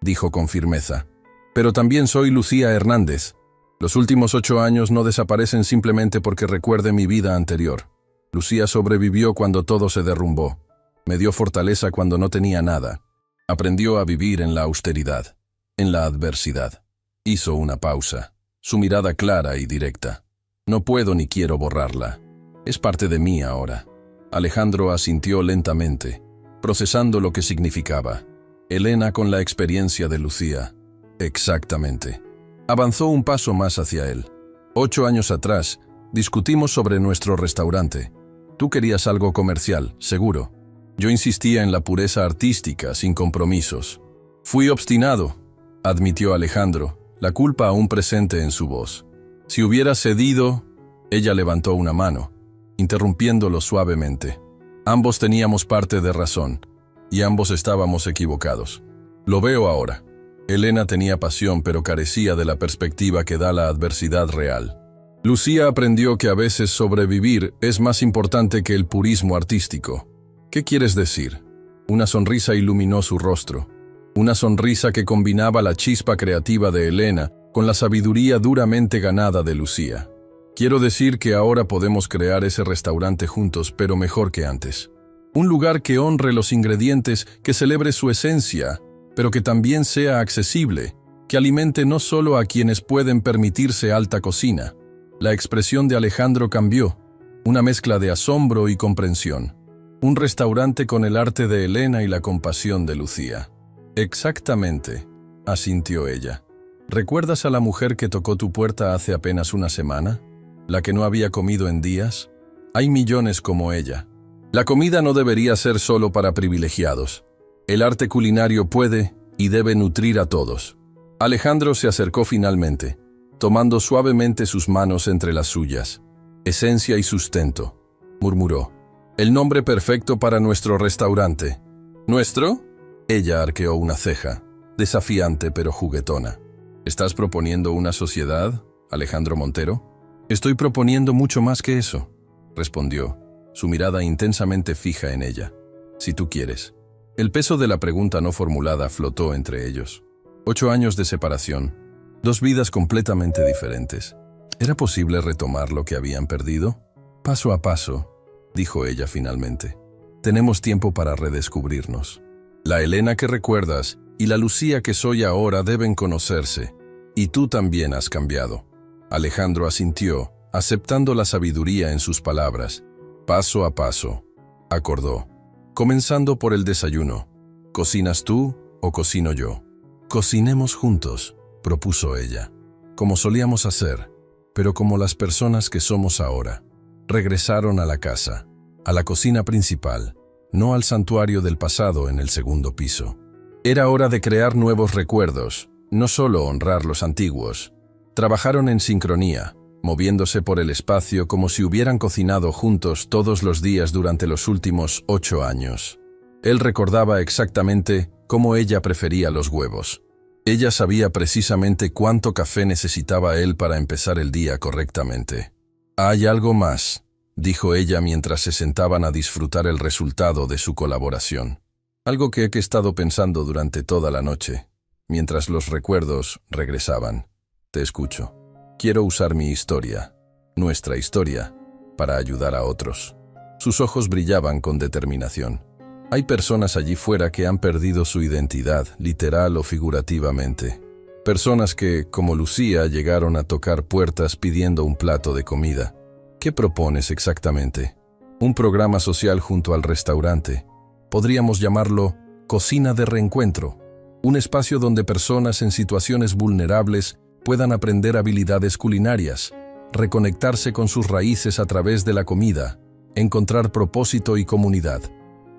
dijo con firmeza. «Pero también soy Lucía Hernández. Los últimos 8 años no desaparecen simplemente porque recuerde mi vida anterior. Lucía sobrevivió cuando todo se derrumbó. Me dio fortaleza cuando no tenía nada. Aprendió a vivir en la austeridad, en la adversidad». Hizo una pausa, su mirada clara y directa. «No puedo ni quiero borrarla. Es parte de mí ahora». Alejandro asintió lentamente, procesando lo que significaba. Elena con la experiencia de Lucía. Exactamente. Avanzó un paso más hacia él. 8 años atrás, discutimos sobre nuestro restaurante. Tú querías algo comercial, seguro. Yo insistía en la pureza artística, sin compromisos. Fui obstinado, admitió Alejandro, la culpa aún presente en su voz. Si hubiera cedido... Ella levantó una mano, interrumpiéndolo suavemente. Ambos teníamos parte de razón, y ambos estábamos equivocados. Lo veo ahora. Elena tenía pasión, pero carecía de la perspectiva que da la adversidad real. Lucía aprendió que a veces sobrevivir es más importante que el purismo artístico. ¿Qué quieres decir? Una sonrisa iluminó su rostro. Una sonrisa que combinaba la chispa creativa de Elena con la sabiduría duramente ganada de Lucía. Quiero decir que ahora podemos crear ese restaurante juntos, pero mejor que antes. Un lugar que honre los ingredientes, que celebre su esencia, pero que también sea accesible, que alimente no solo a quienes pueden permitirse alta cocina. La expresión de Alejandro cambió, una mezcla de asombro y comprensión. Un restaurante con el arte de Elena y la compasión de Lucía. «Exactamente», asintió ella. «¿Recuerdas a la mujer que tocó tu puerta hace apenas una semana? ¿La que no había comido en días? Hay millones como ella. La comida no debería ser solo para privilegiados. El arte culinario puede y debe nutrir a todos». Alejandro se acercó finalmente, tomando suavemente sus manos entre las suyas. «Esencia y sustento», murmuró. «El nombre perfecto para nuestro restaurante». «¿Nuestro?». Ella arqueó una ceja, desafiante pero juguetona. «¿Estás proponiendo una sociedad, Alejandro Montero?». «Estoy proponiendo mucho más que eso», respondió, su mirada intensamente fija en ella. Si tú quieres. El peso de la pregunta no formulada flotó entre ellos. 8 años de separación, 2 vidas completamente diferentes. ¿Era posible retomar lo que habían perdido? Paso a paso, dijo ella finalmente. Tenemos tiempo para redescubrirnos. La Elena que recuerdas y la Lucía que soy ahora deben conocerse. Y tú también has cambiado. Alejandro asintió, aceptando la sabiduría en sus palabras. Paso a paso, acordó. Comenzando por el desayuno. ¿Cocinas tú o cocino yo? Cocinemos juntos, propuso ella. Como solíamos hacer, pero como las personas que somos ahora. Regresaron a la casa, a la cocina principal, no al santuario del pasado en el segundo piso. Era hora de crear nuevos recuerdos, no solo honrar los antiguos. Trabajaron en sincronía, moviéndose por el espacio como si hubieran cocinado juntos todos los días durante los últimos 8 años. Él recordaba exactamente cómo ella prefería los huevos. Ella sabía precisamente cuánto café necesitaba él para empezar el día correctamente. «Hay algo más», dijo ella mientras se sentaban a disfrutar el resultado de su colaboración. «Algo que he estado pensando durante toda la noche, mientras los recuerdos regresaban. Te escucho. Quiero usar mi historia, nuestra historia, para ayudar a otros». Sus ojos brillaban con determinación. Hay personas allí fuera que han perdido su identidad, literal o figurativamente. Personas que, como Lucía, llegaron a tocar puertas pidiendo un plato de comida. ¿Qué propones exactamente? Un programa social junto al restaurante. Podríamos llamarlo Cocina de Reencuentro. Un espacio donde personas en situaciones vulnerables puedan aprender habilidades culinarias, reconectarse con sus raíces a través de la comida, encontrar propósito y comunidad.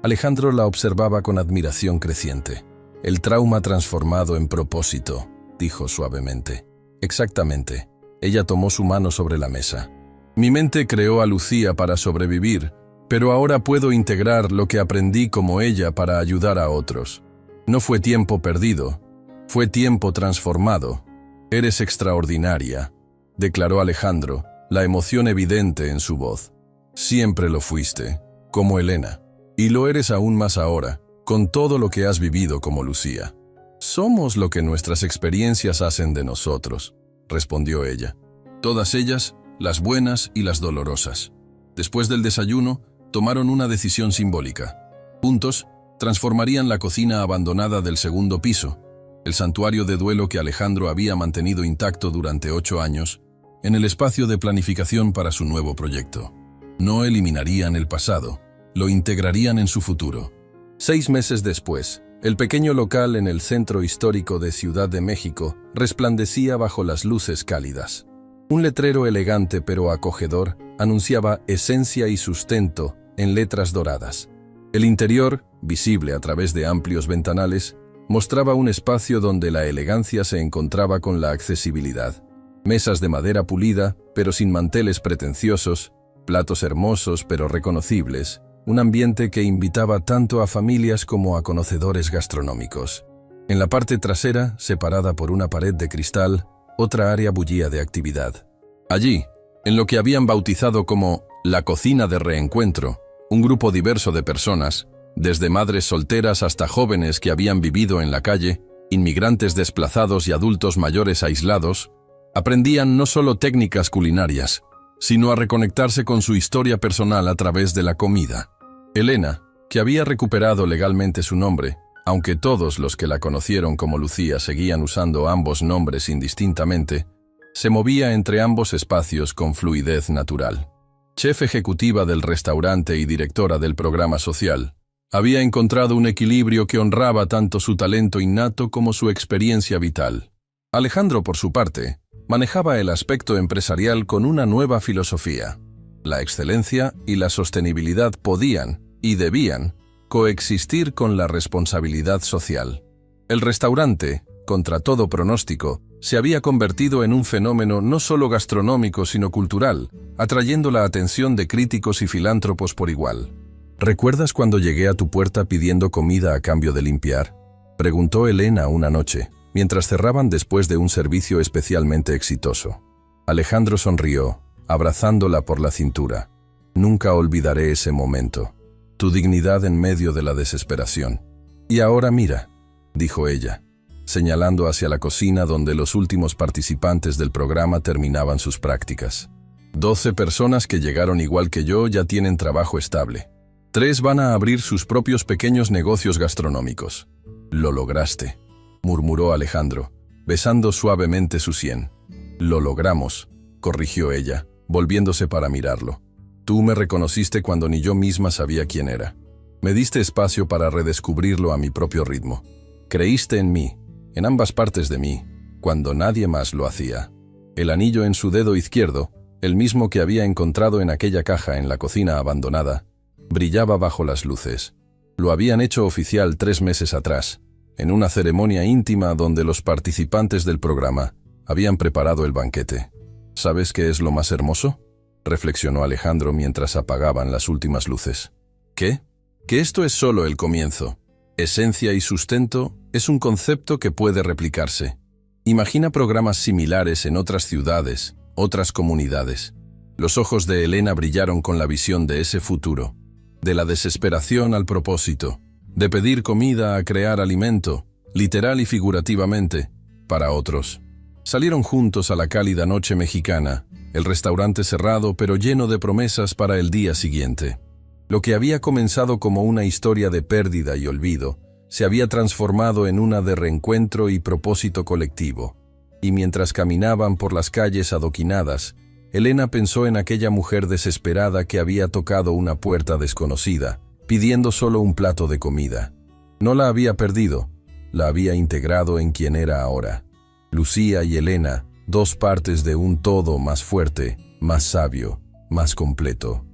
Alejandro la observaba con admiración creciente. «El trauma transformado en propósito», dijo suavemente. «Exactamente». Ella tomó su mano sobre la mesa. «Mi mente creó a Lucía para sobrevivir, pero ahora puedo integrar lo que aprendí como ella para ayudar a otros. No fue tiempo perdido, fue tiempo transformado. Eres extraordinaria», declaró Alejandro, la emoción evidente en su voz. «Siempre lo fuiste, como Elena. Y lo eres aún más ahora, con todo lo que has vivido como Lucía». «Somos lo que nuestras experiencias hacen de nosotros», respondió ella. «Todas ellas, las buenas y las dolorosas». Después del desayuno, tomaron una decisión simbólica. Juntos, transformarían la cocina abandonada del segundo piso, el santuario de duelo que Alejandro había mantenido intacto durante 8 años, en el espacio de planificación para su nuevo proyecto. No eliminarían el pasado, lo integrarían en su futuro. 6 meses después, el pequeño local en el centro histórico de Ciudad de México resplandecía bajo las luces cálidas. Un letrero elegante pero acogedor anunciaba esencia y sustento en letras doradas. El interior, visible a través de amplios ventanales, mostraba un espacio donde la elegancia se encontraba con la accesibilidad. Mesas de madera pulida, pero sin manteles pretenciosos, platos hermosos pero reconocibles, un ambiente que invitaba tanto a familias como a conocedores gastronómicos. En la parte trasera, separada por una pared de cristal, otra área bullía de actividad. Allí, en lo que habían bautizado como la cocina de reencuentro, un grupo diverso de personas, desde madres solteras hasta jóvenes que habían vivido en la calle, inmigrantes desplazados y adultos mayores aislados, aprendían no solo técnicas culinarias, sino a reconectarse con su historia personal a través de la comida. Elena, que había recuperado legalmente su nombre, aunque todos los que la conocieron como Lucía seguían usando ambos nombres indistintamente, se movía entre ambos espacios con fluidez natural. Chef ejecutiva del restaurante y directora del programa social, había encontrado un equilibrio que honraba tanto su talento innato como su experiencia vital. Alejandro, por su parte, manejaba el aspecto empresarial con una nueva filosofía. La excelencia y la sostenibilidad podían, y debían, coexistir con la responsabilidad social. El restaurante, contra todo pronóstico, se había convertido en un fenómeno no solo gastronómico sino cultural, atrayendo la atención de críticos y filántropos por igual. «¿Recuerdas cuando llegué a tu puerta pidiendo comida a cambio de limpiar?», preguntó Elena una noche, mientras cerraban después de un servicio especialmente exitoso. Alejandro sonrió, abrazándola por la cintura. Nunca olvidaré ese momento. Tu dignidad en medio de la desesperación. Y ahora mira, dijo ella, señalando hacia la cocina donde los últimos participantes del programa terminaban sus prácticas. 12 personas que llegaron igual que yo ya tienen trabajo estable. 3 van a abrir sus propios pequeños negocios gastronómicos. Lo lograste, murmuró Alejandro, besando suavemente su sien. Lo logramos, corrigió ella, volviéndose para mirarlo. Tú me reconociste cuando ni yo misma sabía quién era. Me diste espacio para redescubrirlo a mi propio ritmo. Creíste en mí, en ambas partes de mí, cuando nadie más lo hacía. El anillo en su dedo izquierdo, el mismo que había encontrado en aquella caja en la cocina abandonada, brillaba bajo las luces. Lo habían hecho oficial 3 meses atrás, en una ceremonia íntima donde los participantes del programa habían preparado el banquete. ¿Sabes qué es lo más hermoso?, reflexionó Alejandro mientras apagaban las últimas luces. ¿Qué? Que esto es solo el comienzo. Esencia y sustento es un concepto que puede replicarse. Imagina programas similares en otras ciudades, otras comunidades. Los ojos de Elena brillaron con la visión de ese futuro, de la desesperación al propósito, de pedir comida a crear alimento, literal y figurativamente, para otros. Salieron juntos a la cálida noche mexicana, el restaurante cerrado pero lleno de promesas para el día siguiente. Lo que había comenzado como una historia de pérdida y olvido, se había transformado en una de reencuentro y propósito colectivo. Y mientras caminaban por las calles adoquinadas, Elena pensó en aquella mujer desesperada que había tocado una puerta desconocida, pidiendo solo un plato de comida. No la había perdido, la había integrado en quien era ahora. Lucía y Elena, 2 partes de un todo más fuerte, más sabio, más completo.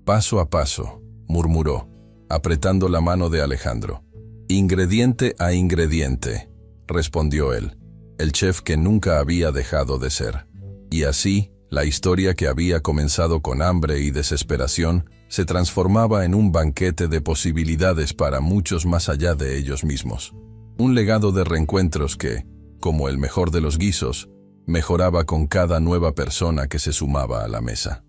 Paso a paso, murmuró, apretando la mano de Alejandro. Ingrediente a ingrediente, respondió él, el chef que nunca había dejado de ser. Y así, la historia que había comenzado con hambre y desesperación se transformaba en un banquete de posibilidades para muchos más allá de ellos mismos. Un legado de reencuentros que, como el mejor de los guisos, mejoraba con cada nueva persona que se sumaba a la mesa.